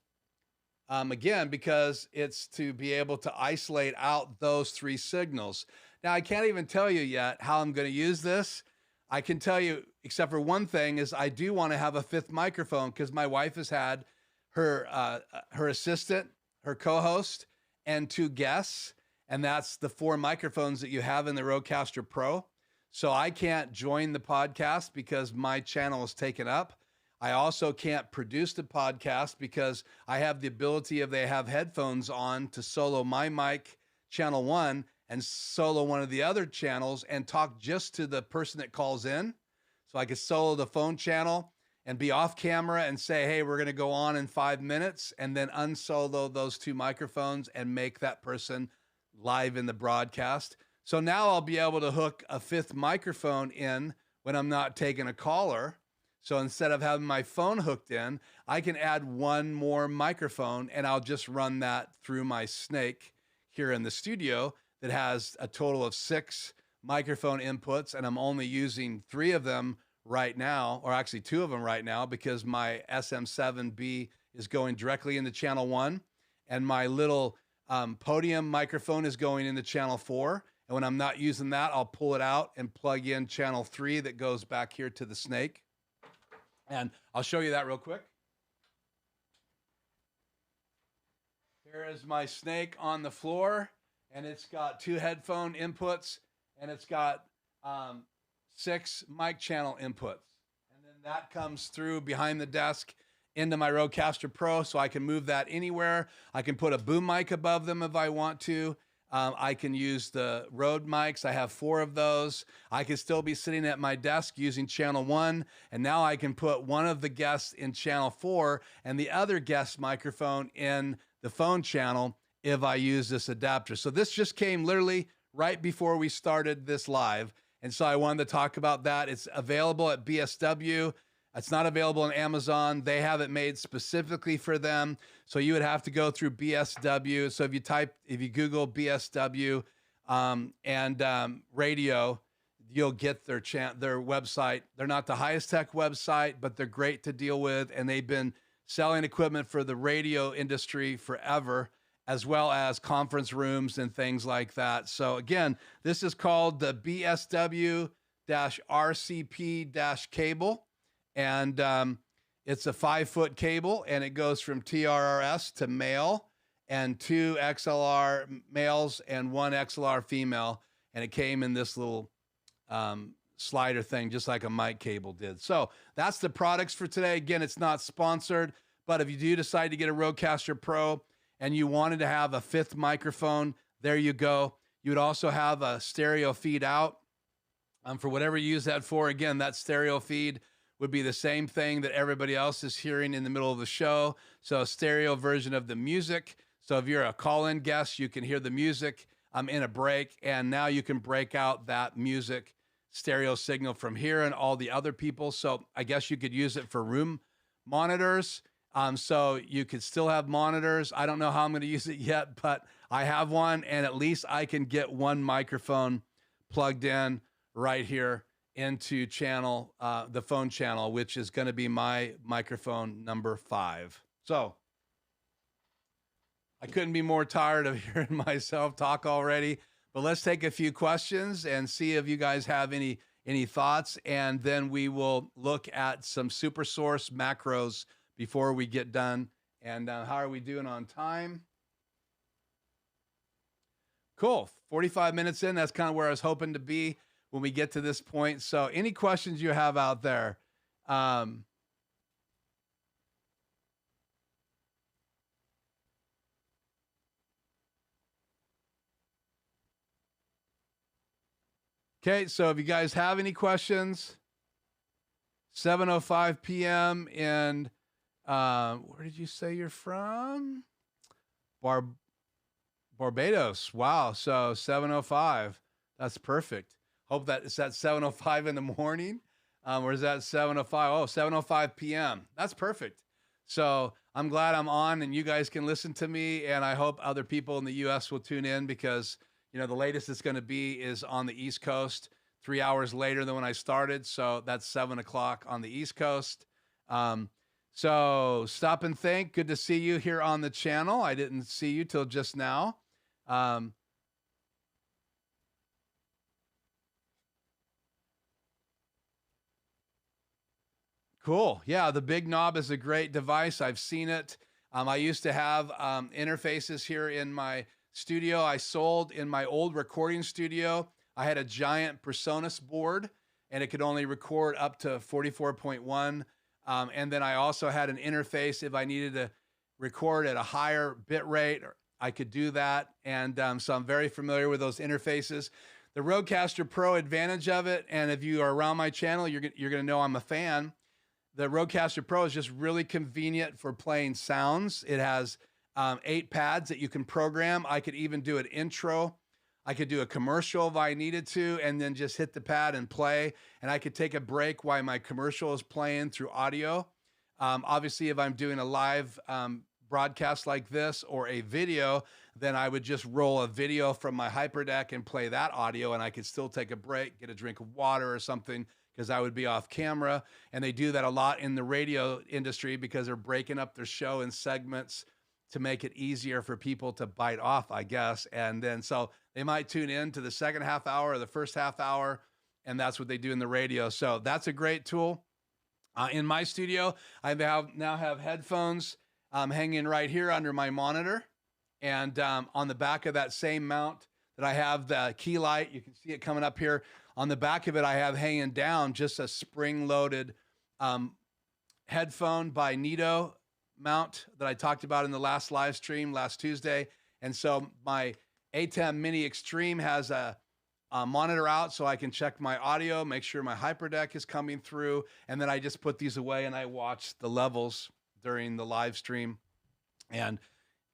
again, because it's to be able to isolate out those three signals. Now, I can't even tell you yet how I'm going to use this. I can tell you, except for one thing, is I do want to have a fifth microphone, because my wife has had her assistant, her co-host, and two guests. And that's the 4 microphones that you have in the Rodecaster Pro. So I can't join the podcast because my channel is taken up. I also can't produce the podcast because I have the ability, if they have headphones on, to solo my mic, channel 1, and solo one of the other channels and talk just to the person that calls in. So I could solo the phone channel and be off camera and say, hey, we're going to go on in 5 minutes, and then unsolo those 2 microphones and make that person live in the broadcast. So now I'll be able to hook a 5th microphone in when I'm not taking a caller. So instead of having my phone hooked in, I can add 1 more microphone, and I'll just run that through my Snake here in the studio that has a total of 6 microphone inputs, and I'm only using 3 of them right now, or actually 2 of them right now, because my SM7B is going directly into channel 1, and my little podium microphone is going into channel 4. And when I'm not using that, I'll pull it out and plug in channel 3 that goes back here to the Snake. And I'll show you that real quick. Here is my Snake on the floor, and it's got 2 headphone inputs, and it's got 6 mic channel inputs. And then that comes through behind the desk into my Rodecaster Pro, so I can move that anywhere. I can put a boom mic above them if I want to. I can use the Rode mics. I have 4 of those. I can still be sitting at my desk using channel 1, and now I can put one of the guests in channel 4 and the other guest microphone in the phone channel if I use this adapter. So this just came literally right before we started this live, and so I wanted to talk about that. It's available at BSW. It's not available on Amazon. They have it made specifically for them. So you would have to go through BSW. So if you Google BSW and radio, you'll get their website. They're not the highest tech website, but they're great to deal with. And they've been selling equipment for the radio industry forever, as well as conference rooms and things like that. So again, this is called the BSW-RCP-cable. And it's a 5-foot cable, and it goes from TRRS to male, and 2 XLR males and 1 XLR female. And it came in this little slider thing, just like a mic cable did. So that's the products for today. Again, it's not sponsored, but if you do decide to get a Rodecaster Pro and you wanted to have a 5th microphone, there you go. You would also have a stereo feed out for whatever you use that for. Again, that stereo feed would be the same thing that everybody else is hearing in the middle of the show. So a stereo version of the music. So if you're a call-in guest, you can hear the music in a break, and now you can break out that music stereo signal from here and all the other people. So I guess you could use it for room monitors. So you could still have monitors. I don't know how I'm going to use it yet, but I have one, and at least I can get 1 microphone plugged in right here into channel, the phone channel, which is going to be my microphone number 5. So I couldn't be more tired of hearing myself talk already, but let's take a few questions and see if you guys have any thoughts. And then we will look at some SuperSource macros before we get done. And how are we doing on time? Cool. 45 minutes in. That's kind of where I was hoping to be when we get to this point. So any questions you have out there? Okay, so if you guys have any questions, 7:05 p.m. in, where did you say you're from? Barbados. Wow, so 7:05. That's perfect. Hope that it's at 7:05 in the morning, or is that 7:05? Oh, 7:05 p.m. That's perfect. So I'm glad I'm on and you guys can listen to me, and I hope other people in the U.S. will tune in, because the latest it's going to be is on the East Coast, 3 hours later than when I started. So that's 7 o'clock on the East Coast. So stop and think. Good to see you here on the channel. I didn't see you till just now. Cool. Yeah, the Big Knob is a great device. I've seen it. I used to have interfaces here in my studio. I sold in my old recording studio I had a giant PreSonus board, and it could only record up to 44.1. And then I also had an interface if I needed to record at a higher bit rate, I could do that. And so I'm very familiar with those interfaces. The Rodecaster Pro advantage of it, and if you are around my channel, you're going to know I'm a fan. The Rodecaster Pro is just really convenient for playing sounds. It has 8 pads that you can program. I could even do an intro. I could do a commercial if I needed to, and then just hit the pad and play. And I could take a break while my commercial is playing through audio. Obviously, if I'm doing a live broadcast like this or a video, then I would just roll a video from my Hyperdeck and play that audio, and I could still take a break, get a drink of water or something, because I would be off camera. And they do that a lot in the radio industry because they're breaking up their show in segments to make it easier for people to bite off, I guess. And then so they might tune in to the second half hour or the first half hour, and that's what they do in the radio. So that's a great tool. In my studio, I now have headphones hanging right here under my monitor. And on the back of that same mount that I have the key light, you can see it coming up here. On the back of it, I have hanging down just a spring-loaded headphone by Nito mount that I talked about in the last live stream last Tuesday. And so my ATEM Mini Extreme has a monitor out so I can check my audio, make sure my Hyperdeck is coming through. And then I just put these away and I watch the levels during the live stream. And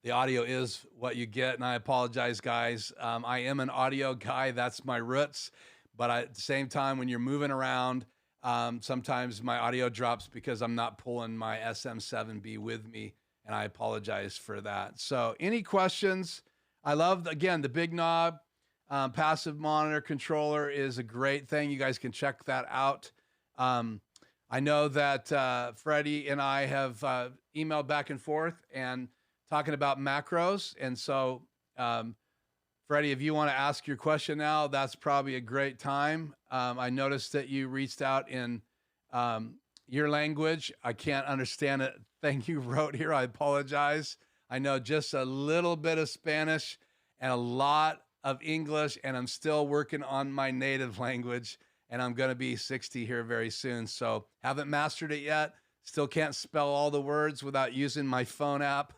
the audio is what you get. And I apologize, guys. I am an audio guy. That's my roots. But at the same time, when you're moving around, sometimes my audio drops because I'm not pulling my SM7B with me. And I apologize for that. So any questions? I love, again, the big knob passive monitor controller is a great thing. You guys can check that out. I know that Freddie and I have emailed back and forth and talking about macros. And so, Freddie, if you want to ask your question now, that's probably a great time. I noticed that you reached out in your language. I can't understand it. Thing you wrote here. I apologize. I know just a little bit of Spanish and a lot of English, and I'm still working on my native language, and I'm going to be 60 here very soon. So haven't mastered it yet. Still can't spell all the words without using my phone app.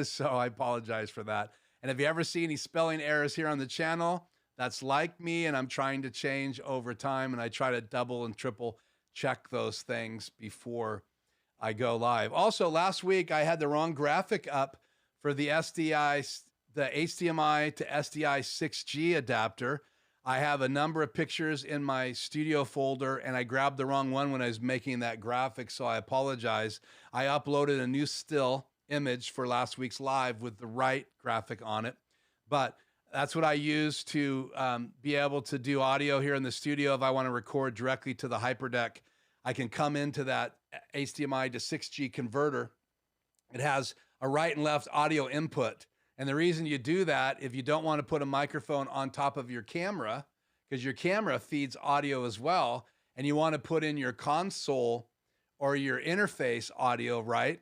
So I apologize for that. And if you ever see any spelling errors here on the channel, that's like me, and I'm trying to change over time, and I try to double and triple check those things before I go live. Also, last week I had the wrong graphic up for the HDMI to SDI 6G adapter. I have a number of pictures in my studio folder, and I grabbed the wrong one when I was making that graphic, so I apologize. I uploaded a new still image for last week's live with the right graphic on it, but that's what I use to be able to do audio here in the studio. If I want to record directly to the Hyperdeck, I can come into that HDMI to 6G converter. It has a right and left audio input. And the reason you do that, if you don't want to put a microphone on top of your camera, because your camera feeds audio as well, and you want to put in your console or your interface audio right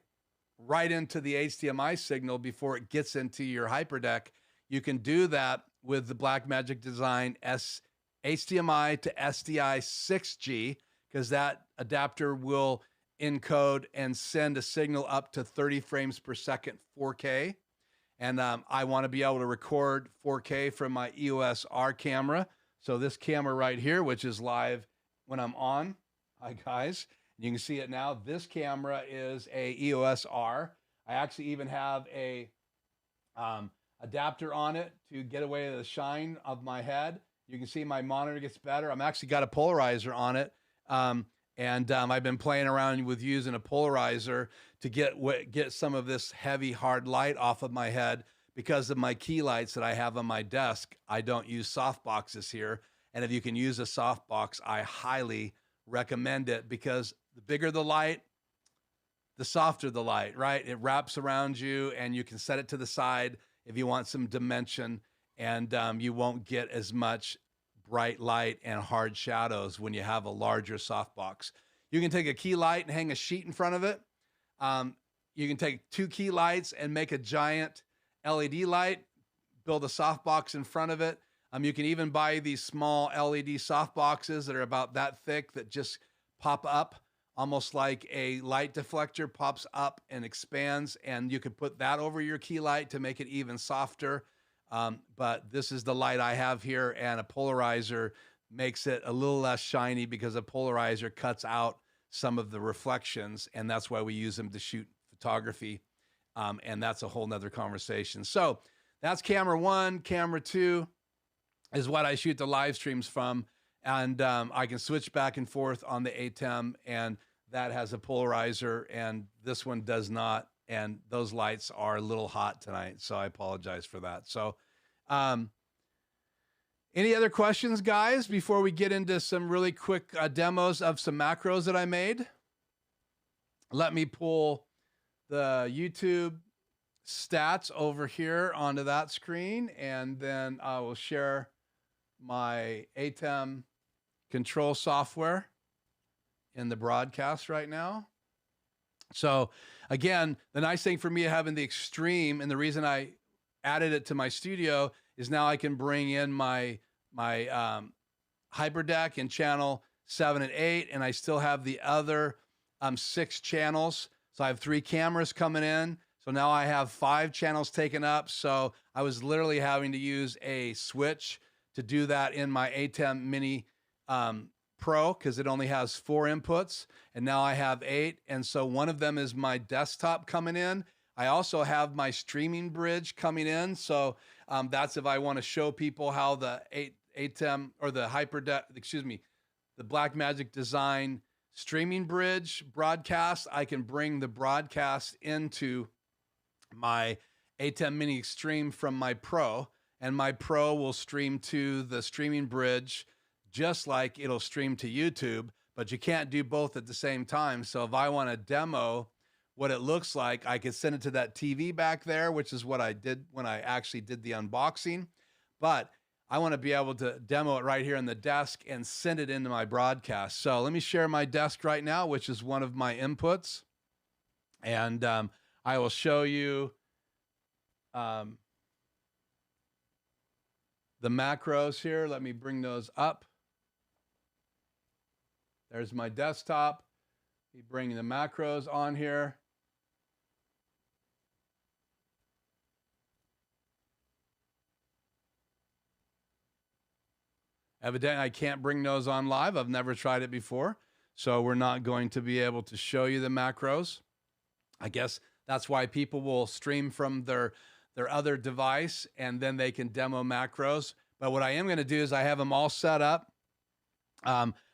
into the HDMI signal before it gets into your Hyperdeck, you can do that with the Blackmagic Design HDMI to SDI 6G, because that adapter will encode and send a signal up to 30 frames per second 4K. And I want to be able to record 4K from my EOS R camera. So this camera right here, which is live when I'm on. Hi, guys. You can see it now. This camera is a EOS R. I actually even have a adapter on it to get away the shine of my head. You can see my monitor gets better. I'm actually got a polarizer on it. I've been playing around with using a polarizer to get some of this heavy, hard light off of my head because of my key lights that I have on my desk. I don't use soft boxes here. And if you can use a soft box, I highly recommend it, because the bigger the light, the softer the light, right? It wraps around you, and you can set it to the side if you want some dimension, and you won't get as much bright light and hard shadows when you have a larger softbox. You can take a key light and hang a sheet in front of it. You can take 2 key lights and make a giant LED light, build a softbox in front of it. You can even buy these small LED soft boxes that are about that thick that just pop up, almost like a light deflector pops up and expands, and you could put that over your key light to make it even softer. But this is the light I have here, and a polarizer makes it a little less shiny because a polarizer cuts out some of the reflections, and that's why we use them to shoot photography. And that's a whole nother conversation. So that's camera 1. Camera 2 is what I shoot the live streams from. And I can switch back and forth on the ATEM, and that has a polarizer, and this one does not. And those lights are a little hot tonight, so I apologize for that. So any other questions, guys, before we get into some really quick demos of some macros that I made? Let me pull the YouTube stats over here onto that screen, and then I will share my ATEM control software in the broadcast right now. So again, the nice thing for me having the Extreme, and the reason I added it to my studio, is now I can bring in my Hyperdeck in channel 7 and 8, and I still have the other 6 channels. So I have 3 cameras coming in. So now I have 5 channels taken up. So I was literally having to use a switch to do that in my ATEM Mini Pro, because it only has 4 inputs, and now I have 8. And so one of them is my desktop coming in. I also have my streaming bridge coming in. So that's if I want to show people how the ATEM or the Hyperdeck, the Blackmagic Design streaming bridge broadcast. I can bring the broadcast into my ATEM Mini Extreme from my Pro, and my Pro will stream to the streaming bridge just like it'll stream to YouTube, but you can't do both at the same time. So if I want to demo what it looks like, I could send it to that TV back there, which is what I did when I actually did the unboxing. But I want to be able to demo it right here on the desk and send it into my broadcast. So let me share my desk right now, which is one of my inputs. And I will show you the macros here. Let me bring those up. There's my desktop. Be bringing the macros on here. Evidently, I can't bring those on live. I've never tried it before, so we're not going to be able to show you the macros. I guess that's why people will stream from their other device, and then they can demo macros. But what I am going to do is I have them all set up.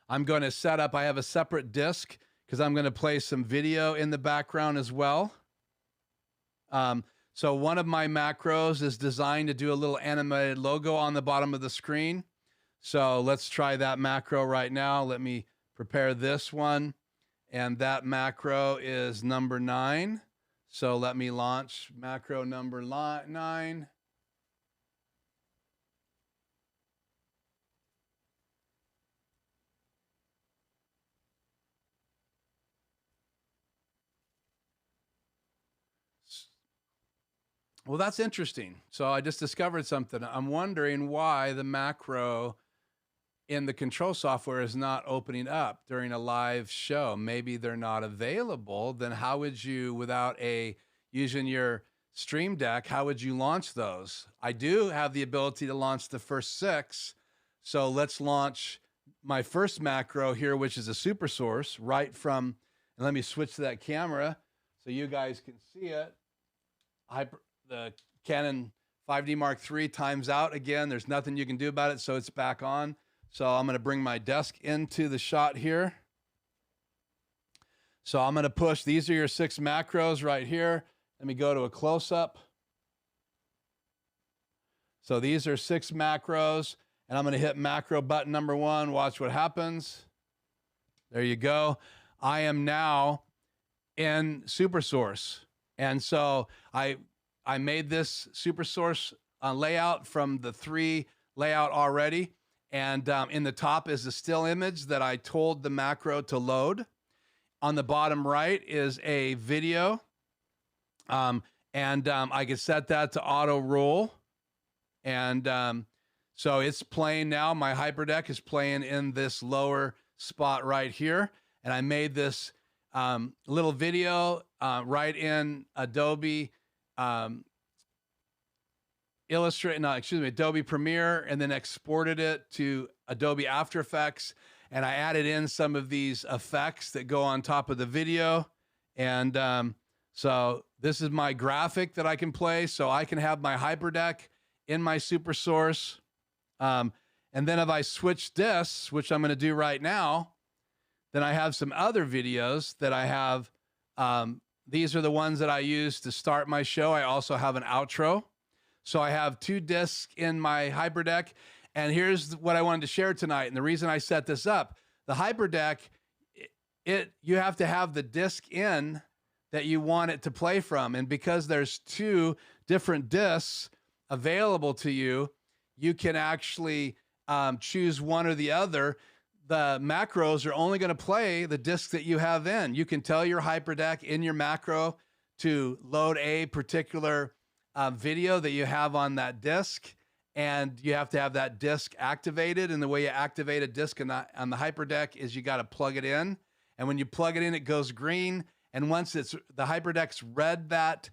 I'm going to set up, I have a separate disc because I'm going to play some video in the background as well. So one of my macros is designed to do a little animated logo on the bottom of the screen. So let's try that macro right now. Let me prepare this one. And that macro is number 9. So let me launch macro number 9. Well, that's interesting. So I just discovered something. I'm wondering why the macro in the control software is not opening up during a live show. Maybe they're not available. Then how would you, without using your Stream Deck, how would you launch those? I do have the ability to launch the first 6. So let's launch my first macro here, which is a SuperSource right from, and let me switch to that camera so you guys can see it. The Canon 5D Mark III times out again. There's nothing you can do about it, so it's back on. So I'm going to bring my desk into the shot here. So I'm going to push. These are your 6 macros right here. Let me go to a close-up. So these are 6 macros, and I'm going to hit macro button number 1. Watch what happens. There you go. I am now in SuperSource. And so I made this SuperSource layout from the 3 layout already. And in the top is the still image that I told the macro to load. On the bottom right is a video. I can set that to auto roll. And So it's playing now. My Hyperdeck is playing in this lower spot right here. And I made this little video right in Adobe Adobe Premiere, and then exported it to Adobe After Effects. And I added in some of these effects that go on top of the video. And so this is my graphic that I can play. So I can have my Hyperdeck in my SuperSource. And then if I switch discs, which I'm going to do right now, then I have some other videos that I have. These are the ones that I use to start my show. I also have an outro. So I have 2 discs in my Hyperdeck. And here's what I wanted to share tonight. And the reason I set this up, the Hyperdeck, you have to have the disc in that you want it to play from. And because there's 2 different discs available to you, you can actually choose one or the other. The macros are only going to play the disc that you have in. You can tell your Hyperdeck in your macro to load a particular video that you have on that disc, and you have to have that disc activated. And the way you activate a disc on the Hyperdeck is you got to plug it in. And when you plug it in, it goes green. And once the Hyperdeck's read that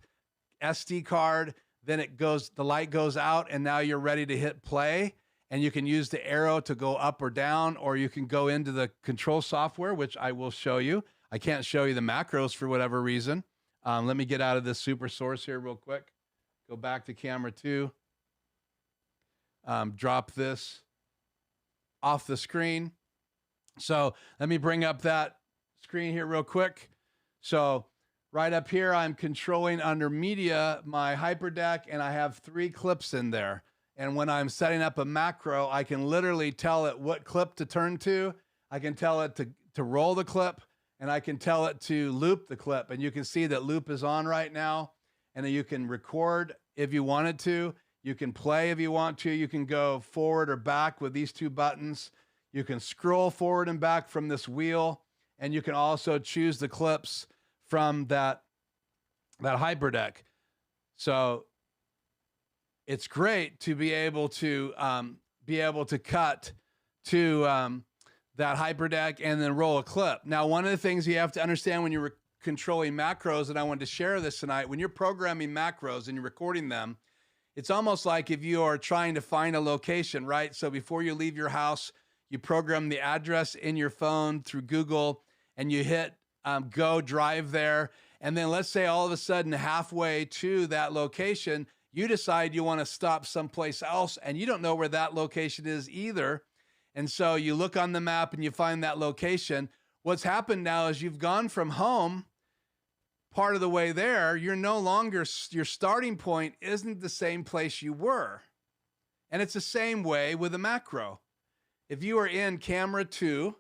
SD card, then the light goes out, and now you're ready to hit play. And you can use the arrow to go up or down, or you can go into the control software, which I will show you. I can't show you the macros for whatever reason. Let me get out of this SuperSource here real quick. Go back to camera 2. Drop this off the screen. So let me bring up that screen here real quick. So right up here, I'm controlling under media my Hyperdeck, and I have 3 clips in there. And when I'm setting up a macro, I can literally tell it what clip to turn to. I can tell it to roll the clip, and I can tell it to loop the clip. And you can see that loop is on right now. And then you can record if you wanted to. You can play if you want to. You can go forward or back with these 2 buttons. You can scroll forward and back from this wheel. And you can also choose the clips from that Hyperdeck. So it's great to be able to cut to that Hyperdeck and then roll a clip. Now, one of the things you have to understand when you're controlling macros, and I wanted to share this tonight, when you're programming macros and you're recording them, it's almost like if you are trying to find a location, right? So before you leave your house, you program the address in your phone through Google, and you hit go drive there. And then let's say all of a sudden halfway to that location, you decide you want to stop someplace else, and you don't know where that location is either. And so you look on the map and you find that location. What's happened now is you've gone from home part of the way there. You're no longer, your starting point isn't the same place you were. And it's the same way with a macro. If you are in camera 2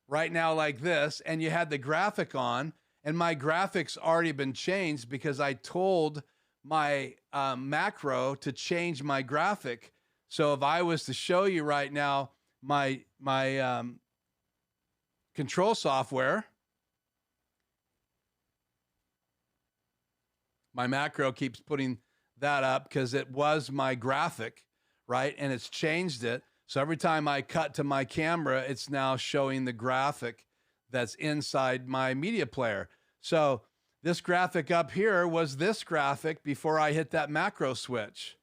right now like this, and you had the graphic on, and my graphic's already been changed because I told my macro to change my graphic. So if I was to show you right now my control software, my macro keeps putting that up because it was my graphic, right? And it's changed it. So every time I cut to my camera, it's now showing the graphic that's inside my media player. So this graphic up here was this graphic before I hit that macro switch.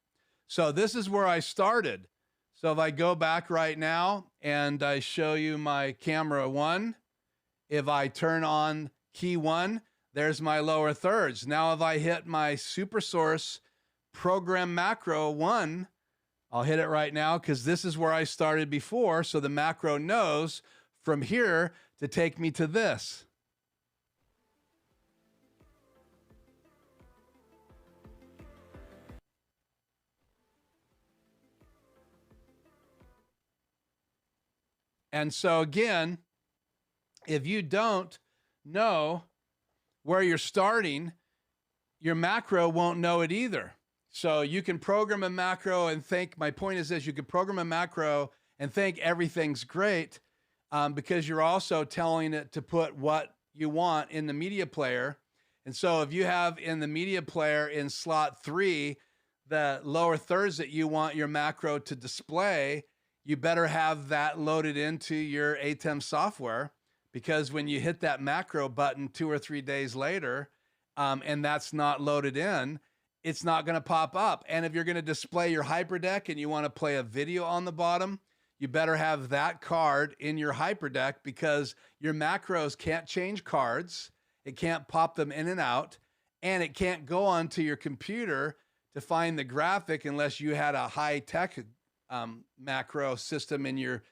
So this is where I started. So if I go back right now and I show you my camera 1, if I turn on key 1, there's my lower thirds. Now if I hit my SuperSource program macro 1, I'll hit it right now because this is where I started before. So the macro knows from here to take me to this. And so again, if you don't know where you're starting, your macro won't know it either. So you can program a macro and think, my point is this, you can program a macro and think everything's great because you're also telling it to put what you want in the media player. And so if you have in the media player in slot 3, the lower thirds that you want your macro to display, you better have that loaded into your ATEM software, because when you hit that macro button 2 or 3 days later, and that's not loaded in, it's not going to pop up. And if you're going to display your Hyperdeck and you want to play a video on the bottom, you better have that card in your Hyperdeck, because your macros can't change cards. It can't pop them in and out, and it can't go onto your computer to find the graphic unless you had a high-tech macro system in your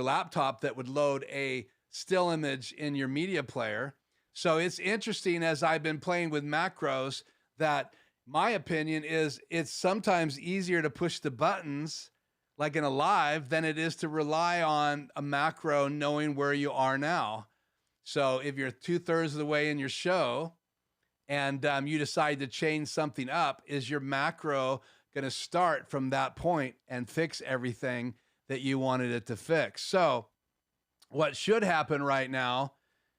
laptop that would load a still image in your media player. So it's interesting, as I've been playing with macros, that my opinion is it's sometimes easier to push the buttons like in a live than it is to rely on a macro knowing where you are now. So if you're 2/3 of the way in your show and you decide to change something up, is your macro going to start from that point and fix everything that you wanted it to fix? So what should happen right now,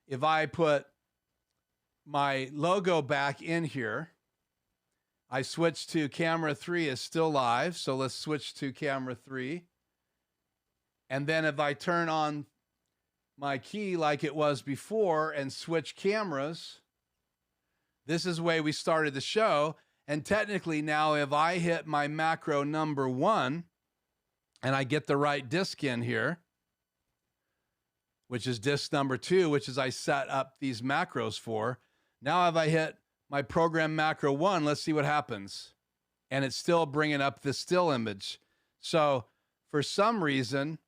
if I put my logo back in here, I switch to camera 3 is still live. So let's switch to camera 3. And then if I turn on my key like it was before and switch cameras, this is the way we started the show. And technically now, if I hit my macro number 1 and I get the right disc in here, which is disc number 2, which is I set up these macros for. Now if I hit my program macro 1, let's see what happens. And it's still bringing up the still image. So for some reason,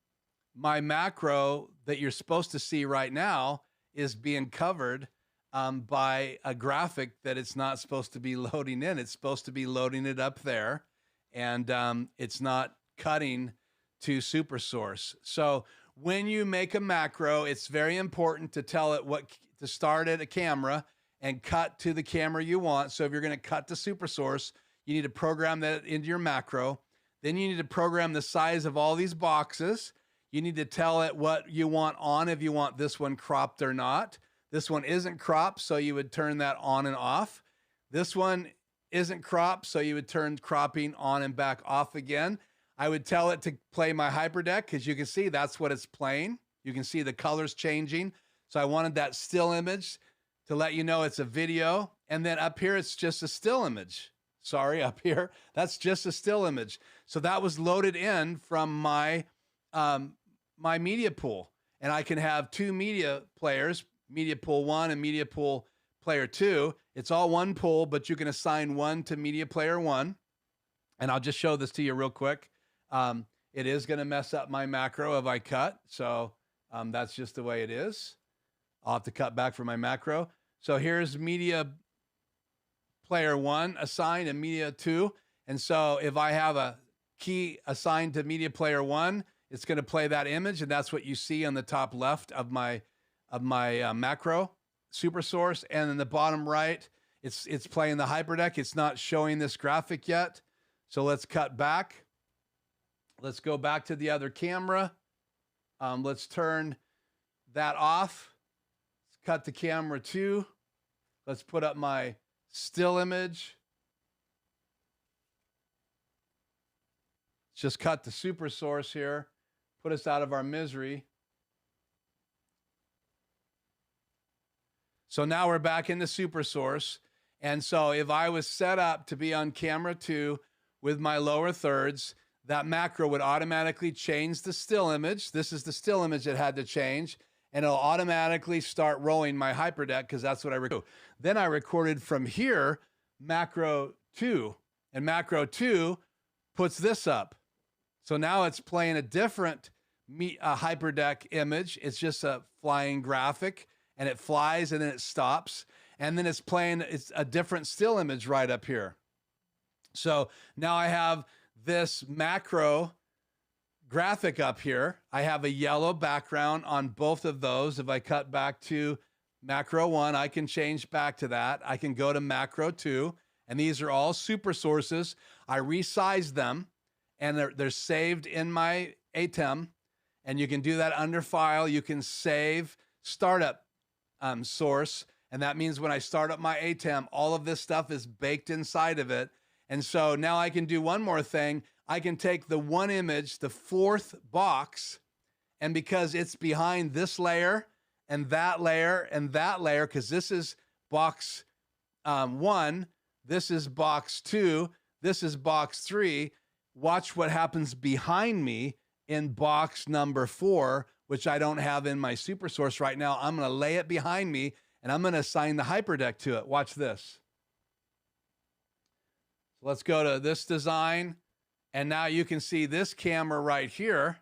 my macro that you're supposed to see right now is being covered by a graphic that it's not supposed to be loading in. It's supposed to be loading it up there, and it's not cutting to SuperSource. So when you make a macro, it's very important to tell it what to start at a camera and cut to the camera you want. So if you're going to cut to SuperSource, you need to program that into your macro. Then you need to program the size of all these boxes. You need to tell it what you want on, if you want this one cropped or not. This one isn't cropped, so you would turn that on and off. This one isn't cropped, so you would turn cropping on and back off again. I would tell it to play my Hyperdeck, because you can see that's what it's playing. You can see the colors changing. So I wanted that still image to let you know it's a video. And then up here, it's just a still image. Sorry, up here, that's just a still image. So that was loaded in from my my media pool. And I can have 2 media players, media pool 1 and media pool player 2. It's all one pool, but you can assign one to media player 1. And I'll just show this to you real quick. It is going to mess up my macro if I cut. So that's just the way it is. I'll have to cut back for my macro. So here's media player 1 assigned and media 2. And so if I have a key assigned to media player 1, it's going to play that image. And that's what you see on the top left of my macro SuperSource. And in the bottom right, it's playing the Hyperdeck. It's not showing this graphic yet. So let's cut back. Let's go back to the other camera. Let's turn that off. Let's cut to camera 2. Let's put up my still image. Let's just cut to SuperSource here. Put us out of our misery. So now we're back into SuperSource. And so if I was set up to be on camera 2 with my lower thirds, that macro would automatically change the still image. This is the still image that had to change. And it'll automatically start rolling my Hyperdeck, because that's what I recorded. Then I recorded from here, macro 2. And macro 2 puts this up. So now it's playing a different Hyperdeck image. It's just a flying graphic, and it flies and then it stops. And then it's playing a different still image right up here. So now I have this macro graphic up here. I have a yellow background on both of those. If I cut back to macro 1, I can change back to that. I can go to macro 2, and these are all SuperSources. I resized them, and they're saved in my ATEM, and you can do that under File. You can save startup source, and that means when I start up my ATEM, all of this stuff is baked inside of it. And so now I can do one more thing. I can take the one image, the fourth box, and because it's behind this layer and that layer and that layer, because this is box 1, this is box 2, this is box 3, watch what happens behind me in box number 4, which I don't have in my SuperSource right now. I'm going to lay it behind me, and I'm going to assign the Hyperdeck to it. Watch this. So let's go to this design, and now you can see this camera right here,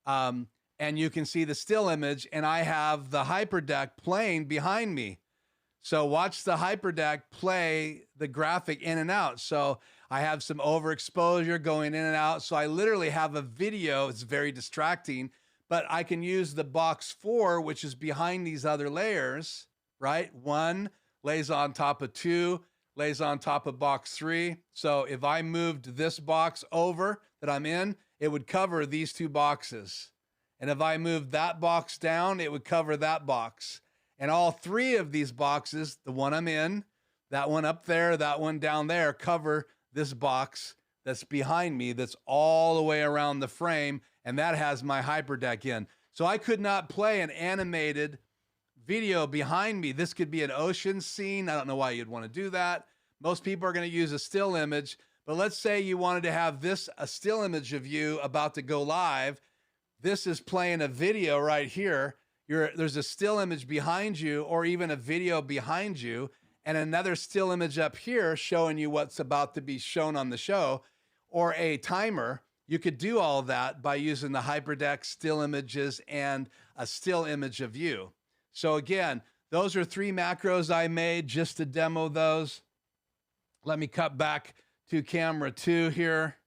and you can see the still image, and I have the Hyperdeck playing behind me. So watch the Hyperdeck play the graphic in and out. So I have some overexposure going in and out. So I literally have a video. It's very distracting, but I can use the box 4, which is behind these other layers, right? 1 lays on top of 2, lays on top of box 3. So if I moved this box over that I'm in, it would cover these 2 boxes. And if I moved that box down, it would cover that box. And all 3 of these boxes, the one I'm in, that one up there, that one down there, cover this box that's behind me, that's all the way around the frame, and that has my Hyperdeck in. So I could not play an animated video behind me. This could be an ocean scene. I don't know why you'd want to do that. Most people are going to use a still image, but let's say you wanted to have this, a still image of you about to go live. This is playing a video right here. There's a still image behind you, or even a video behind you, and another still image up here showing you what's about to be shown on the show, or a timer. You could do all of that by using the Hyperdeck still images and a still image of you. So again, those are 3 macros I made just to demo those. Let me cut back to camera 2 here.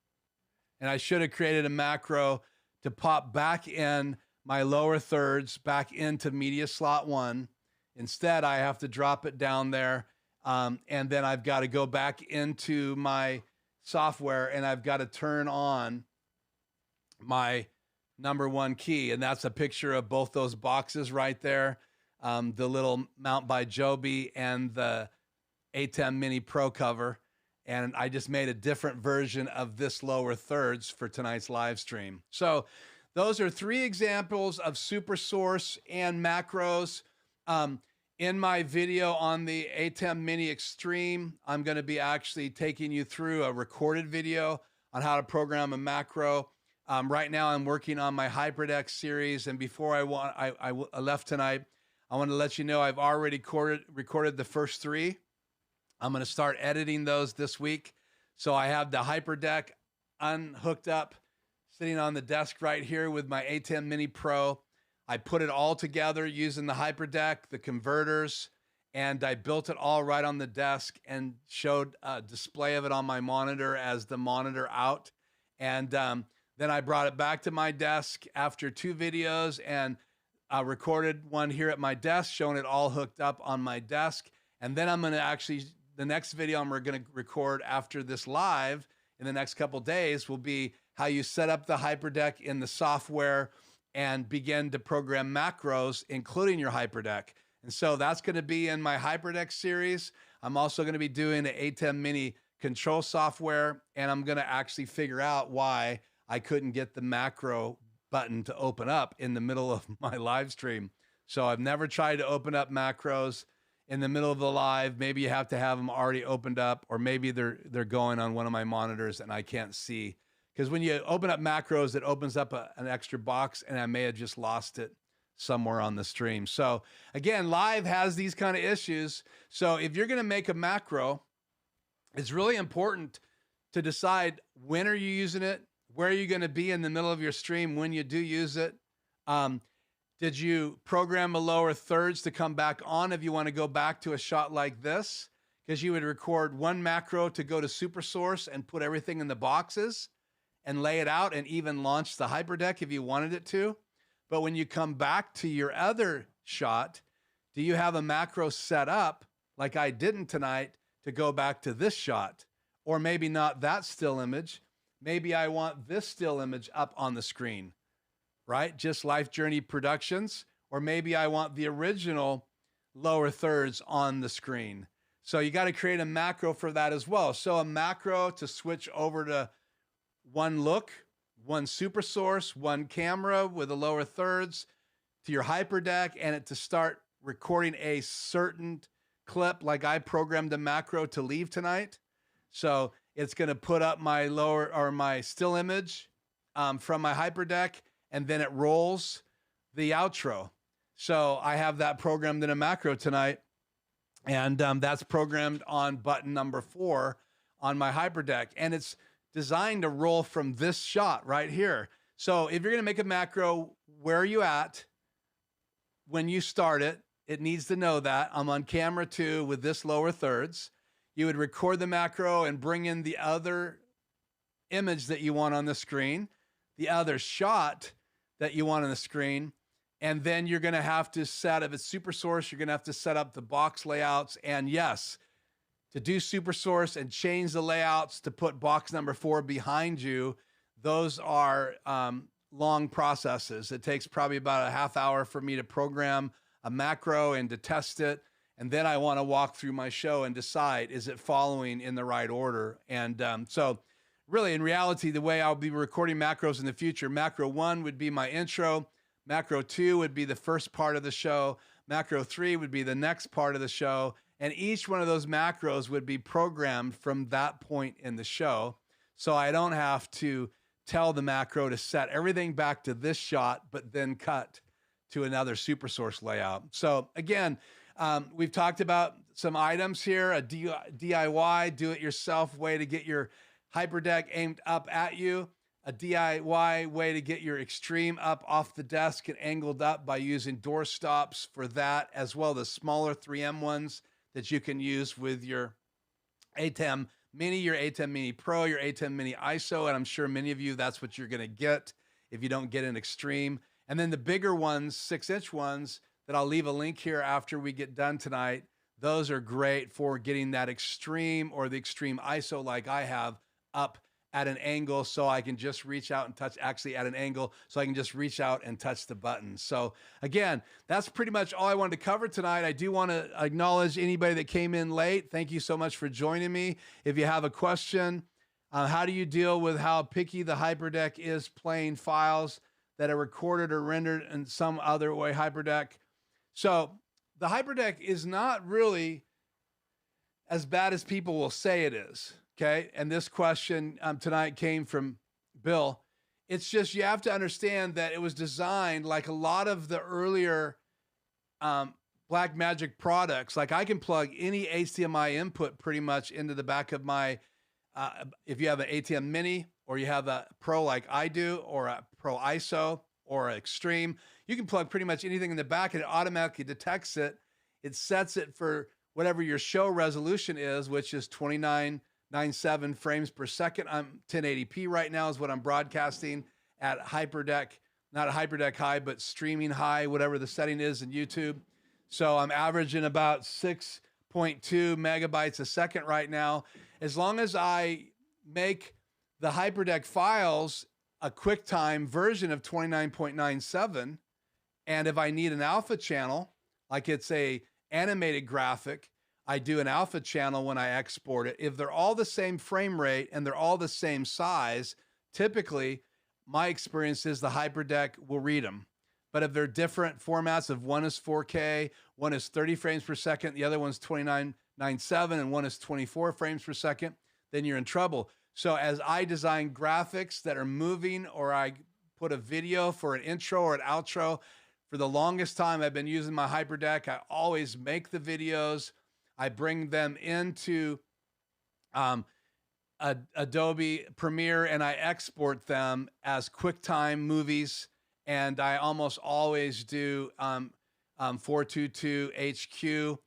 And I should have created a macro to pop back in my lower thirds back into media slot 1. Instead, I have to drop it down there. And then I've got to go back into my software, and I've got to turn on my number 1 key. And that's a picture of both those boxes right there. The little Mount by Joby and the ATEM Mini Pro cover. And I just made a different version of this lower thirds for tonight's live stream. So those are 3 examples of SuperSource and macros. In my video on the ATEM Mini Extreme, I'm going to be actually taking you through a recorded video on how to program a macro. Right now, I'm working on my Hyperdeck series, and before I left tonight, I want to let you know I've already recorded the first 3. I'm going to start editing those this week. So I have the Hyperdeck unhooked up, sitting on the desk right here with my ATEM Mini Pro. I put it all together using the Hyperdeck, the converters, and I built it all right on the desk and showed a display of it on my monitor as the monitor out. And then I brought it back to my desk after 2 videos and recorded one here at my desk, showing it all hooked up on my desk. And then I'm going to actually, the next video I'm going to record after this live in the next couple days will be how you set up the Hyperdeck in the software and begin to program macros, including your Hyperdeck. And so that's going to be in my Hyperdeck series. I'm also going to be doing the ATEM Mini control software, and I'm going to actually figure out why I couldn't get the macro button to open up in the middle of my live stream. So I've never tried to open up macros in the middle of the live. Maybe you have to have them already opened up, or maybe they're going on one of my monitors and I can't see. Because when you open up macros, it opens up an extra box, and I may have just lost it somewhere on the stream. So again, live has these kind of issues. So if you're going to make a macro, it's really important to decide when are you using it, where are you going to be in the middle of your stream when you do use it. Did you program a lower thirds to come back on if you want to go back to a shot like this? Because you would record one macro to go to SuperSource and put everything in the boxes and lay it out and even launch the Hyperdeck if you wanted it to. But when you come back to your other shot, do you have a macro set up like I didn't tonight to go back to this shot? Or maybe not that still image. Maybe I want this still image up on the screen, right? Just Life Journey Productions. Or maybe I want the original lower thirds on the screen. So you got to create a macro for that as well. So a macro to switch over to one look, one SuperSource, one camera with the lower thirds, to your Hyperdeck, and it to start recording a certain clip. Like I programmed a macro to leave tonight. So it's going to put up my lower or my still image from my Hyperdeck, and then it rolls the outro. So I have that programmed in a macro tonight, and that's programmed on button number 4 on my Hyperdeck, and it's designed to roll from this shot right here. So if you're going to make a macro, where are you at when you start it? It needs to know that I'm on camera 2 with this lower thirds. You would record the macro and bring in the other image that you want on the screen, the other shot that you want on the screen. And then you're going to have to set, if it's SuperSource, you're going to have to set up the box layouts. And yes, to do SuperSource and change the layouts to put box number 4 behind you, those are long processes. It takes probably about a half hour for me to program a macro and to test it. And then I want to walk through my show and decide, is it following in the right order? And so really, in reality, the way I'll be recording macros in the future, macro 1 would be my intro. Macro 2 would be the first part of the show. Macro 3 would be the next part of the show. And each one of those macros would be programmed from that point in the show. So I don't have to tell the macro to set everything back to this shot, but then cut to another SuperSource layout. So again, we've talked about some items here, a DIY, do-it-yourself way to get your Hyperdeck aimed up at you, a DIY way to get your Extreme up off the desk and angled up by using door stops for that, as well as smaller 3M ones that you can use with your ATEM Mini, your ATEM Mini Pro, your ATEM Mini ISO, and I'm sure many of you, that's what you're going to get if you don't get an Extreme. And then the bigger ones, 6-inch ones, that I'll leave a link here after we get done tonight. Those are great for getting that Extreme or the Extreme ISO like I have up at an angle, so I can just reach out and touch, actually at an angle, so I can just reach out and touch the buttons. So again, that's pretty much all I wanted to cover tonight. I do want to acknowledge anybody that came in late. Thank you so much for joining me. If you have a question, how do you deal with how picky the Hyperdeck is playing files that are recorded or rendered in some other way, Hyperdeck? So the Hyperdeck is not really as bad as people will say it is. Okay. And this question tonight came from Bill. It's just, you have to understand that it was designed like a lot of the earlier Blackmagic products. Like I can plug any HDMI input pretty much into the back of my, if you have an ATEM Mini or you have a Pro like I do, or a Pro ISO or an Extreme, you can plug pretty much anything in the back and it automatically detects it. It sets it for whatever your show resolution is, which is 2997 frames per second. I'm 1080p right now is what I'm broadcasting at Hyperdeck, not at Hyperdeck high, but streaming high, whatever the setting is in YouTube. So I'm averaging about 6.2 megabytes a second right now. As long as I make the Hyperdeck files a QuickTime version of 29.97, and if I need an alpha channel, like it's a animated graphic, I do an alpha channel when I export it. If they're all the same frame rate and they're all the same size, typically my experience is the Hyperdeck will read them. But if they're different formats, if one is 4K, one is 30 frames per second, the other one's 2997, and one is 24 frames per second, then you're in trouble. So as I design graphics that are moving, or I put a video for an intro or an outro, for the longest time I've been using my Hyperdeck. I always make the videos. I bring them into Adobe Premiere and I export them as QuickTime movies. And I almost always do 422 HQ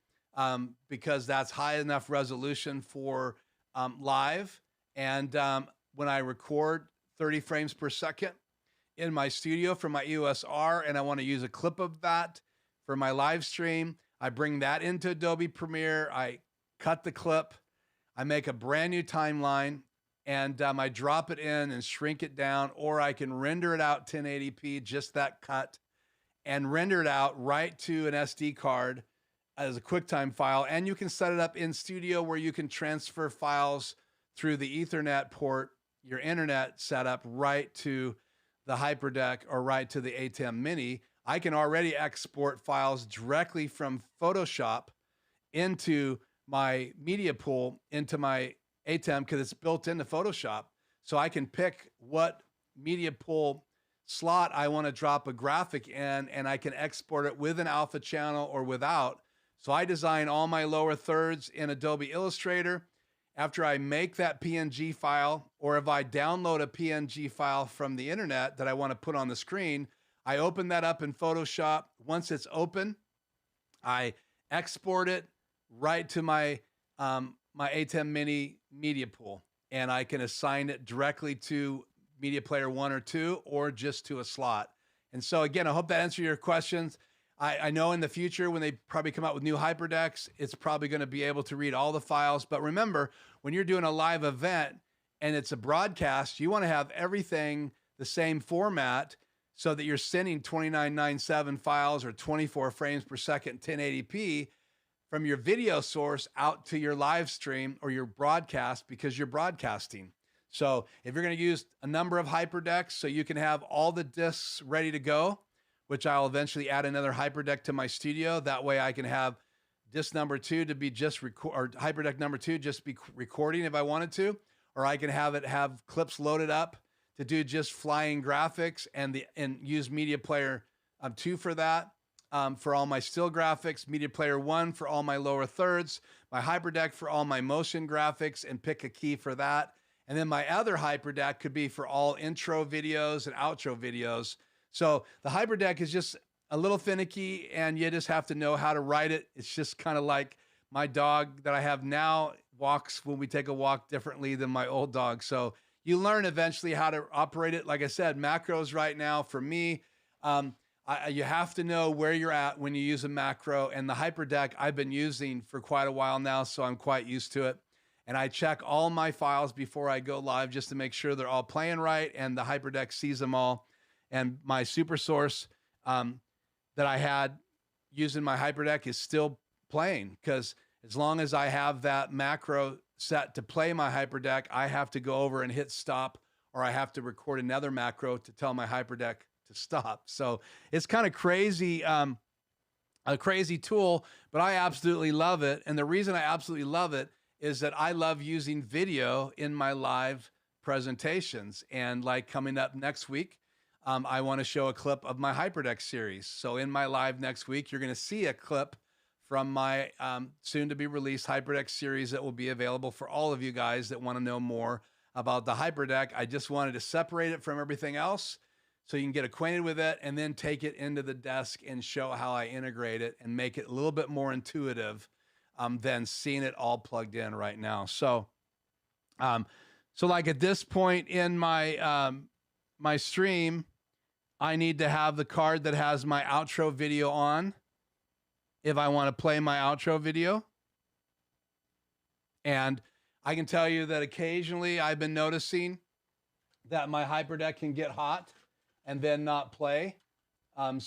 because that's high enough resolution for live. And when I record 30 frames per second in my studio for my EOS R, and I want to use a clip of that for my live stream, I bring that into Adobe Premiere. I cut the clip. I make a brand new timeline, and I drop it in and shrink it down, or I can render it out 1080p, just that cut, and render it out right to an SD card as a QuickTime file, and you can set it up in Studio where you can transfer files through the Ethernet port, your internet setup, right to the Hyperdeck or right to the ATEM Mini. I can already export files directly from Photoshop into my media pool, into my ATEM, because it's built into Photoshop. So I can pick what media pool slot I want to drop a graphic in, and I can export it with an alpha channel or without. So I design all my lower thirds in Adobe Illustrator. After I make that PNG file, or if I download a PNG file from the internet that I want to put on the screen, I open that up in Photoshop. Once it's open, I export it right to my my ATEM Mini media pool, and I can assign it directly to media player 1 or 2, or just to a slot. And so again, I hope that answered your questions. I know in the future, when they probably come out with new Hyperdecks, it's probably going to be able to read all the files. But remember, when you're doing a live event and it's a broadcast, you want to have everything the same format so that you're sending 2997 files or 24 frames per second 1080p from your video source out to your live stream or your broadcast, because you're broadcasting. So if you're going to use a number of Hyperdecks so you can have all the discs ready to go, which I'll eventually add another Hyperdeck to my studio. That way I can have disc number 2 to be just or Hyperdeck number 2 just be recording if I wanted to, or I can have it have clips loaded up to do just flying graphics, and use Media Player 2 for that. For all my still graphics, Media Player 1 for all my lower thirds, my Hyperdeck for all my motion graphics, and pick a key for that. And then my other Hyperdeck could be for all intro videos and outro videos. So the Hyperdeck is just a little finicky, and you just have to know how to write it. It's just kind of like my dog that I have now walks when we take a walk differently than my old dog. So you learn eventually how to operate it. Like I said, macros right now for me, you have to know where you're at when you use a macro, and the Hyperdeck I've been using for quite a while now, so I'm quite used to it. And I check all my files before I go live just to make sure they're all playing right, and the Hyperdeck sees them all. And my SuperSource that I had using my Hyperdeck is still playing, because as long as I have that macro set to play my Hyperdeck, I have to go over and hit stop, or I have to record another macro to tell my Hyperdeck to stop. So it's kind of crazy, a crazy tool, but I absolutely love it. And the reason I absolutely love it is that I love using video in my live presentations. And like coming up next week, I want to show a clip of my Hyperdeck series. So in my live next week, you're going to see a clip from my soon to be released Hyperdeck series that will be available for all of you guys that want to know more about the Hyperdeck. I just wanted to separate it from everything else so you can get acquainted with it, and then take it into the desk and show how I integrate it and make it a little bit more intuitive than seeing it all plugged in right now. So, so like at this point in my my stream, I need to have the card that has my outro video on if I want to play my outro video. And I can tell you that occasionally I've been noticing that my Hyperdeck can get hot and then not play. And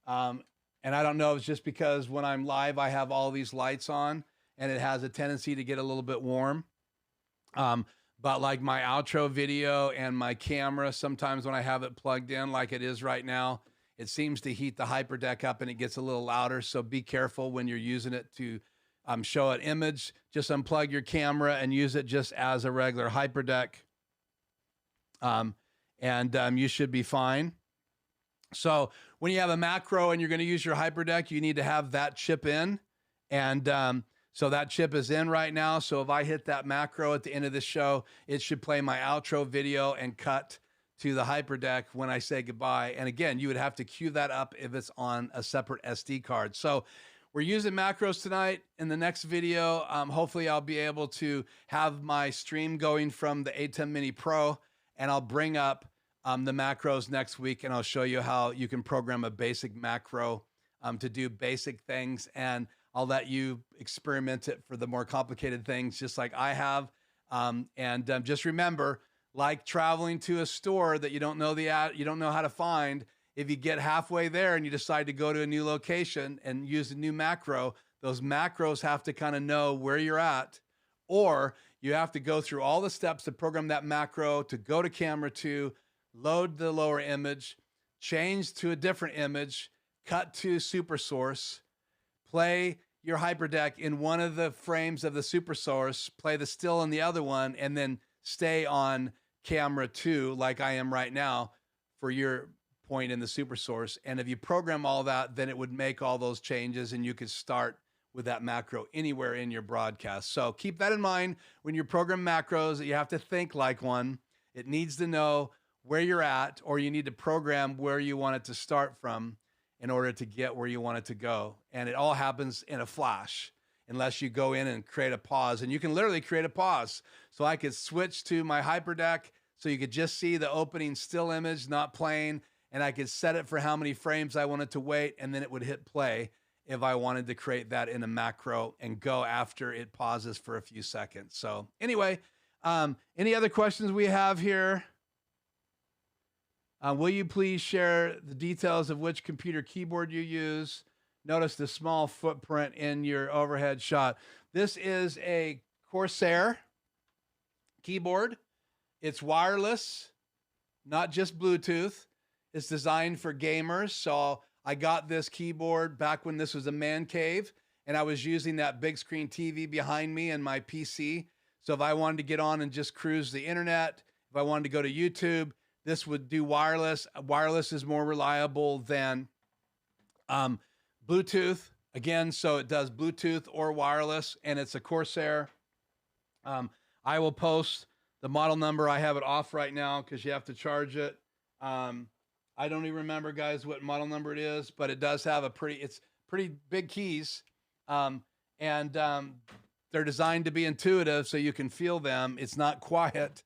I don't know if it's just because when I'm live, I have all these lights on and it has a tendency to get a little bit warm. But like my outro video and my camera, sometimes when I have it plugged in like it is right now, it seems to heat the Hyperdeck up and it gets a little louder. So be careful when you're using it to show an image. Just unplug your camera and use it just as a regular Hyperdeck. You should be fine. So when you have a macro and you're going to use your Hyperdeck, you need to have that chip in. And so that chip is in right now. So if I hit that macro at the end of the show, it should play my outro video and cut to the Hyperdeck when I say goodbye. And again, you would have to queue that up if it's on a separate SD card. So we're using macros tonight. In the next video, hopefully I'll be able to have my stream going from the ATEM Mini Pro, and I'll bring up the macros next week, and I'll show you how you can program a basic macro to do basic things, and I'll let you experiment it for the more complicated things, just like I have. Just remember, like traveling to a store that you don't know how to find, if you get halfway there and you decide to go to a new location and use a new macro, those macros have to kind of know where you're at, or you have to go through all the steps to program that macro to go to camera 2, load the lower image, change to a different image, cut to SuperSource, play your Hyperdeck in one of the frames of the SuperSource, play the still in the other one, and then stay on camera 2 like I am right now for your point in the SuperSource. And if you program all that, then it would make all those changes and you could start with that macro anywhere in your broadcast. So keep that in mind when you program macros. You have to think like one. It needs to know where you're at, or you need to program where you want it to start from in order to get where you want it to go. And it all happens in a flash unless you go in and create a pause. And you can literally create a pause. So I could switch to my Hyperdeck so you could just see the opening still image not playing, and I could set it for how many frames I wanted to wait, and then it would hit play if I wanted to create that in a macro and go after it pauses for a few seconds. So anyway, any other questions we have here? Will you please share the details of which computer keyboard you use? Notice the small footprint in your overhead shot. This is a Corsair keyboard. It's wireless, not just Bluetooth. It's designed for gamers. So I got this keyboard back when this was a man cave, and I was using that big screen TV behind me and my PC. So if I wanted to get on and just cruise the internet, if I wanted to go to YouTube, this would do wireless. Wireless is more reliable than Bluetooth. Again, so it does Bluetooth or wireless, and it's a Corsair. I will post the model number. I have it off right now because you have to charge it. I don't even remember, guys, what model number it is, but it does have it's pretty big keys. They're designed to be intuitive so you can feel them. It's not quiet.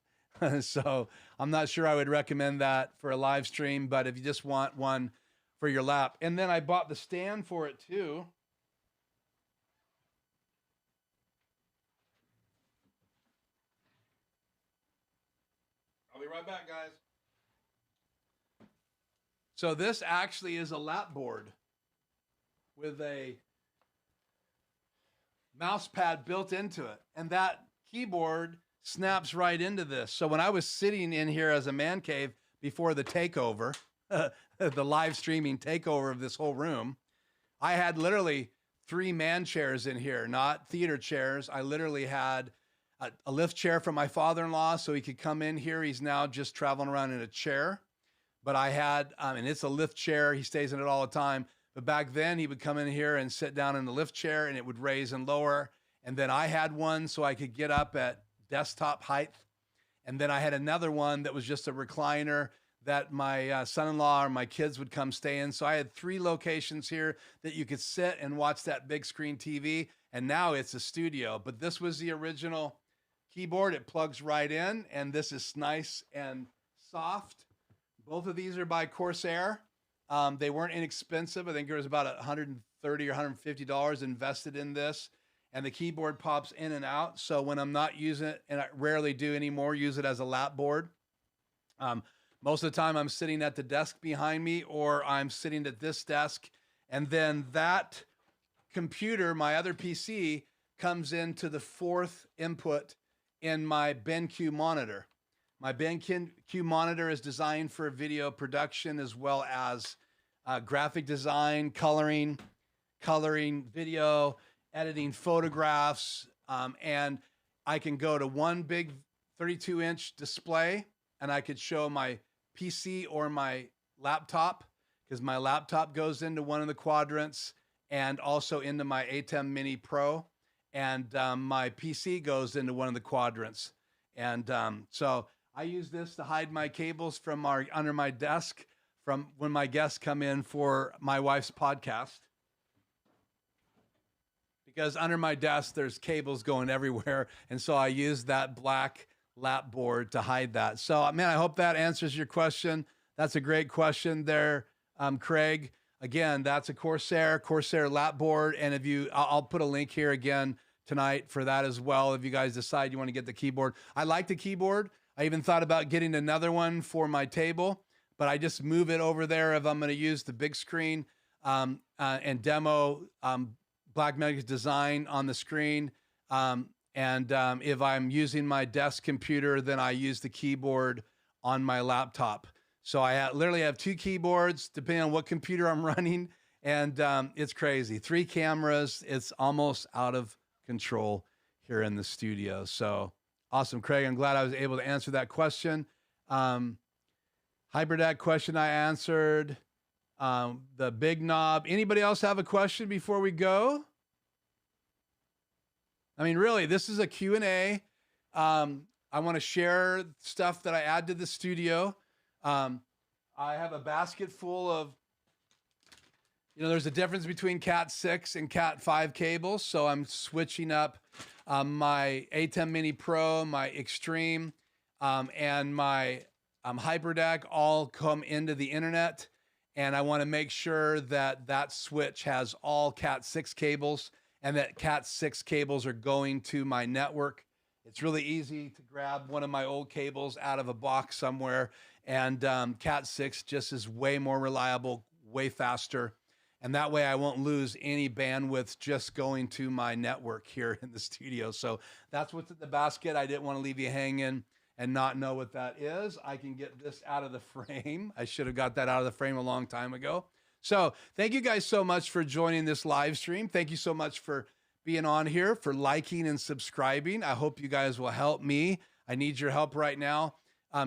So I'm not sure I would recommend that for a live stream, but if you just want one for your lap. And then I bought the stand for it too. I'll be right back, guys. So this actually is a lap board with a mouse pad built into it. And that keyboard snaps right into this. So when I was sitting in here as a man cave before the takeover, the live streaming takeover of this whole room, I had literally 3 man chairs in here, not theater chairs. I literally had a lift chair from my father-in-law so he could come in here. He's now just traveling around in a chair. But I had, and it's a lift chair. He stays in it all the time. But back then he would come in here and sit down in the lift chair and it would raise and lower. And then I had one so I could get up at desktop height. And then I had another one that was just a recliner that my son-in-law or my kids would come stay in. So I had 3 locations here that you could sit and watch that big screen TV. And now it's a studio. But this was the original keyboard. It plugs right in. And this is nice and soft. Both of these are by Corsair. They weren't inexpensive. I think there was about $130 or $150 invested in this. And the keyboard pops in and out. So when I'm not using it, and I rarely do anymore, use it as a lap board. Most of the time I'm sitting at the desk behind me, or I'm sitting at this desk. And then that computer, my other PC, comes into the 4th input in my BenQ monitor. My BenQ monitor is designed for video production as well as graphic design, coloring video, editing photographs, and I can go to one big 32-inch display, and I could show my PC or my laptop, because my laptop goes into one of the quadrants and also into my ATEM Mini Pro, and my PC goes into one of the quadrants. And so I use this to hide my cables from under my desk from when my guests come in for my wife's podcast. Because under my desk, there's cables going everywhere. And so I use that black lap board to hide that. So, man, I hope that answers your question. That's a great question there, Craig. Again, that's a Corsair lap board. And I'll put a link here again tonight for that as well. If you guys decide you want to get the keyboard. I like the keyboard. I even thought about getting another one for my table, but I just move it over there if I'm going to use the big screen and demo Blackmagic design on the screen. If I'm using my desk computer, then I use the keyboard on my laptop. So I literally have 2 keyboards depending on what computer I'm running. And it's crazy. 3 cameras. It's almost out of control here in the studio. So awesome, Craig. I'm glad I was able to answer that question. Hyperdeck question I answered. The big knob. Anybody else have a question before we go? I mean, really, this is a Q&A. I want to share stuff that I add to the studio. I have a basket full of, there's a difference between Cat 6 and Cat 5 cables. So I'm switching up my ATEM Mini Pro, my Extreme, and my Hyperdeck all come into the internet. And I want to make sure that that switch has all Cat 6 cables and that Cat 6 cables are going to my network. It's really easy to grab one of my old cables out of a box somewhere, and Cat 6 just is way more reliable, way faster. And that way I won't lose any bandwidth just going to my network here in the studio. So that's what's in the basket. I didn't want to leave you hanging and not know what that is. I can get this out of the frame. I should have got that out of the frame a long time ago. So thank you guys so much for joining this live stream. Thank you so much for being on here, for liking and subscribing. I hope you guys will help me. I need your help right now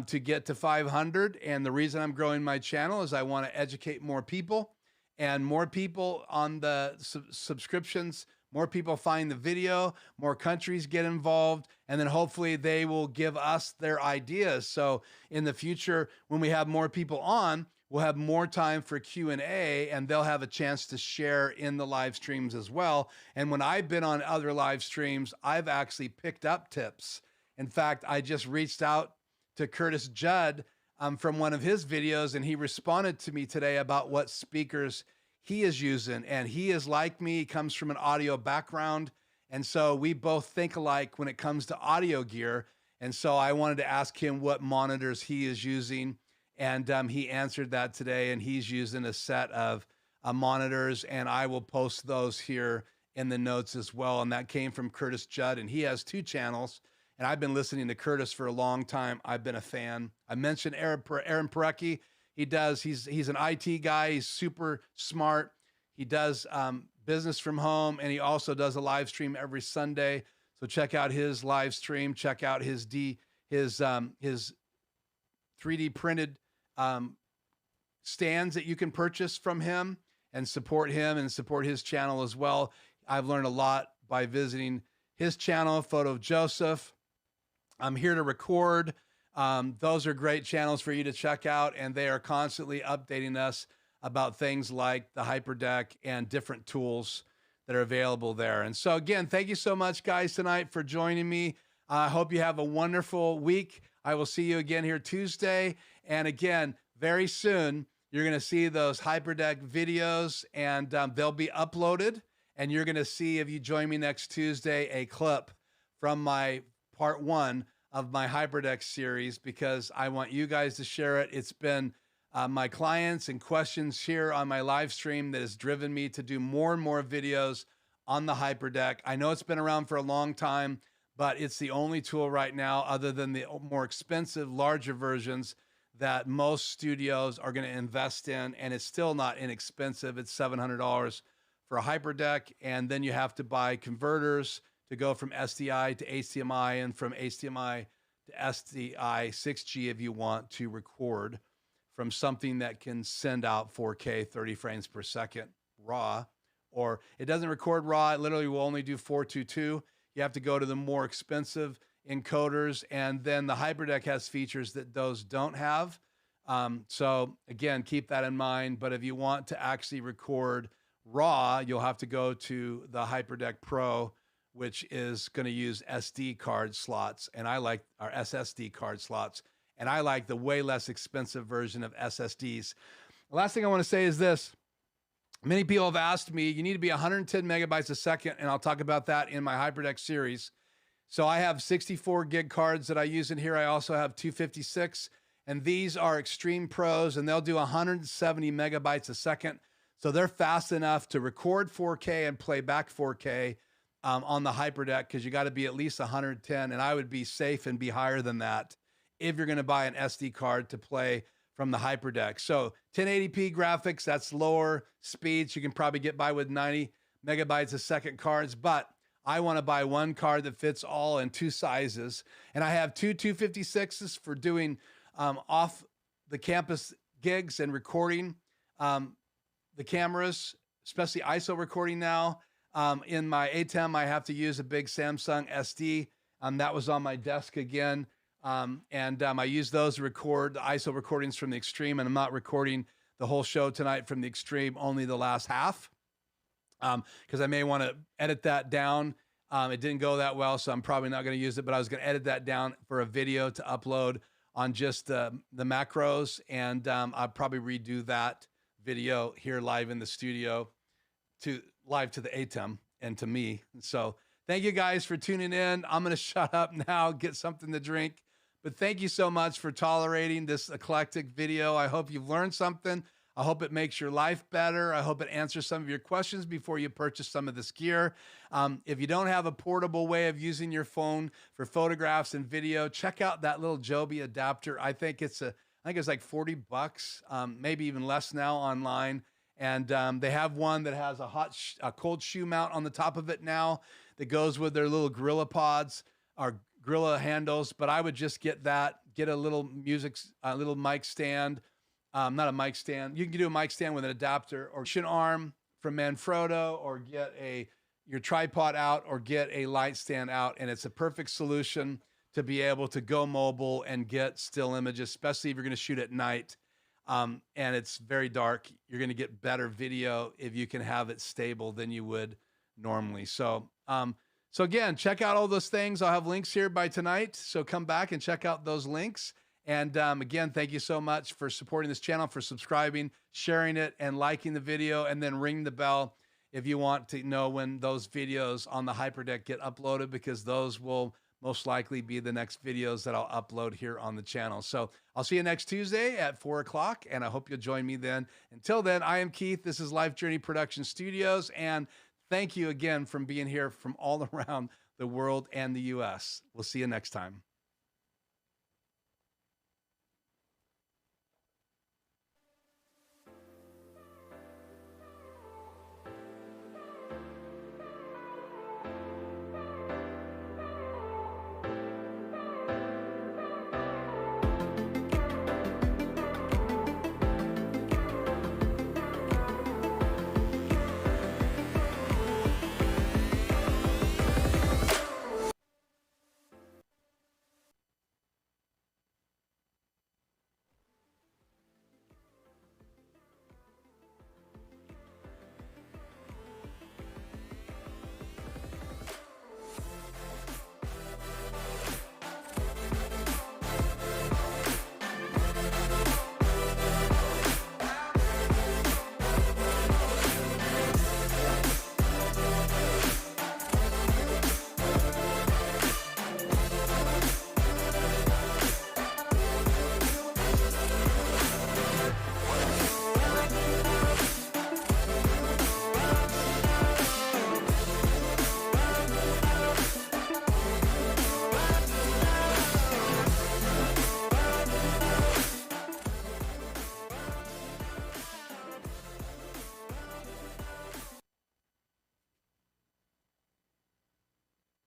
to get to 500. And the reason I'm growing my channel is I want to educate more people, and more people on the subscriptions, more people find the video, more countries get involved, and then hopefully they will give us their ideas. So in the future, when we have more people on, we'll have more time for Q&A, and they'll have a chance to share in the live streams as well. And when I've been on other live streams, I've actually picked up tips. In fact, I just reached out to Curtis Judd from one of his videos, and he responded to me today about what speakers he is using. And he is like me, he comes from an audio background. And so we both think alike when it comes to audio gear. And so I wanted to ask him what monitors he is using. And he answered that today, and he's using a set of monitors, and I will post those here in the notes as well. And that came from Curtis Judd, and he has 2 channels. And I've been listening to Curtis for a long time. I've been a fan. I mentioned Aaron Parecki. He's an IT guy. He's super smart. He does business from home, and he also does a live stream every Sunday. So check out his live stream. Check out his 3D printed stands that you can purchase from him, and support him and support his channel as well. I've learned a lot by visiting his channel, Photo of Joseph. I'm here to record. Those are great channels for you to check out, and they are constantly updating us about things like the Hyperdeck and different tools that are available there. And so again, thank you so much, guys, tonight for joining me. I hope you have a wonderful week. I will see you again here Tuesday. And again, very soon, you're going to see those Hyperdeck videos, and they'll be uploaded. And you're going to see, if you join me next Tuesday, a clip from my part 1 of my Hyperdeck series, because I want you guys to share it. It's been my clients and questions here on my live stream that has driven me to do more and more videos on the Hyperdeck. I know it's been around for a long time, but it's the only tool right now, other than the more expensive, larger versions, that most studios are going to invest in. And it's still not inexpensive. It's $700 for a Hyperdeck. And then you have to buy converters to go from SDI to HDMI, and from HDMI to SDI 6G if you want to record from something that can send out 4K 30 frames per second raw. Or it doesn't record raw. It literally will only do 422. You have to go to the more expensive encoders, and then the Hyperdeck has features that those don't have. So again, keep that in mind. But if you want to actually record raw, you'll have to go to the Hyperdeck Pro, which is going to use SD card slots, and I like our SSD card slots, and I like the way less expensive version of SSDs. The last thing I want to say is this. Many people have asked me, you need to be 110 megabytes a second, and I'll talk about that in my Hyperdeck series. So I have 64 gig cards that I use in here. I also have 256, And these are Extreme Pros, and they'll do 170 megabytes a second. So they're fast enough to record 4K and play back 4K on the Hyperdeck, because you got to be at least 110. And I would be safe and be higher than that if you're going to buy an SD card to play from the Hyperdeck. So 1080p graphics, that's lower speeds. You can probably get by with 90 megabytes a second cards, but I want to buy one card that fits all in 2 sizes. And I have two 256s for doing off the campus gigs and recording the cameras, especially ISO recording now. In my ATEM, I have to use a big Samsung SD. That was on my desk again. I use those to record the ISO recordings from the Extreme, and I'm not recording the whole show tonight from the Extreme, only the last half, because I may want to edit that down. It didn't go that well, so I'm probably not going to use it, but I was going to edit that down for a video to upload on just the macros, and I'll probably redo that video here live in the studio live to the ATEM and to me. So thank you guys for tuning in. I'm going to shut up now, get something to drink. But thank you so much for tolerating this eclectic video. I hope you've learned something. I hope it makes your life better. I hope it answers some of your questions before you purchase some of this gear. If you don't have a portable way of using your phone for photographs and video, check out that little Joby adapter. I think it's like $40, maybe even less now online. And they have one that has a cold shoe mount on the top of it now that goes with their little Gorilla pods or Gorilla handles. But I would just get a little little mic stand. Not a mic stand. You can do a mic stand with an adapter, or an arm from Manfrotto, or get your tripod out, or get a light stand out. And it's a perfect solution to be able to go mobile and get still images, especially if you're going to shoot at night. And it's very dark. You're going to get better video if you can have it stable than you would normally. So again, check out all those things. I'll have links here by tonight. So come back and check out those links. And again, thank you so much for supporting this channel, for subscribing, sharing it, and liking the video, and then ring the bell if you want to know when those videos on the Hyperdeck get uploaded, because those will most likely be the next videos that I'll upload here on the channel. So I'll see you next Tuesday at 4 o'clock, and I hope you'll join me then. Until then, I am Keith. This is Life Journey Production Studios, and thank you again for being here from all around the world and the U.S. We'll see you next time.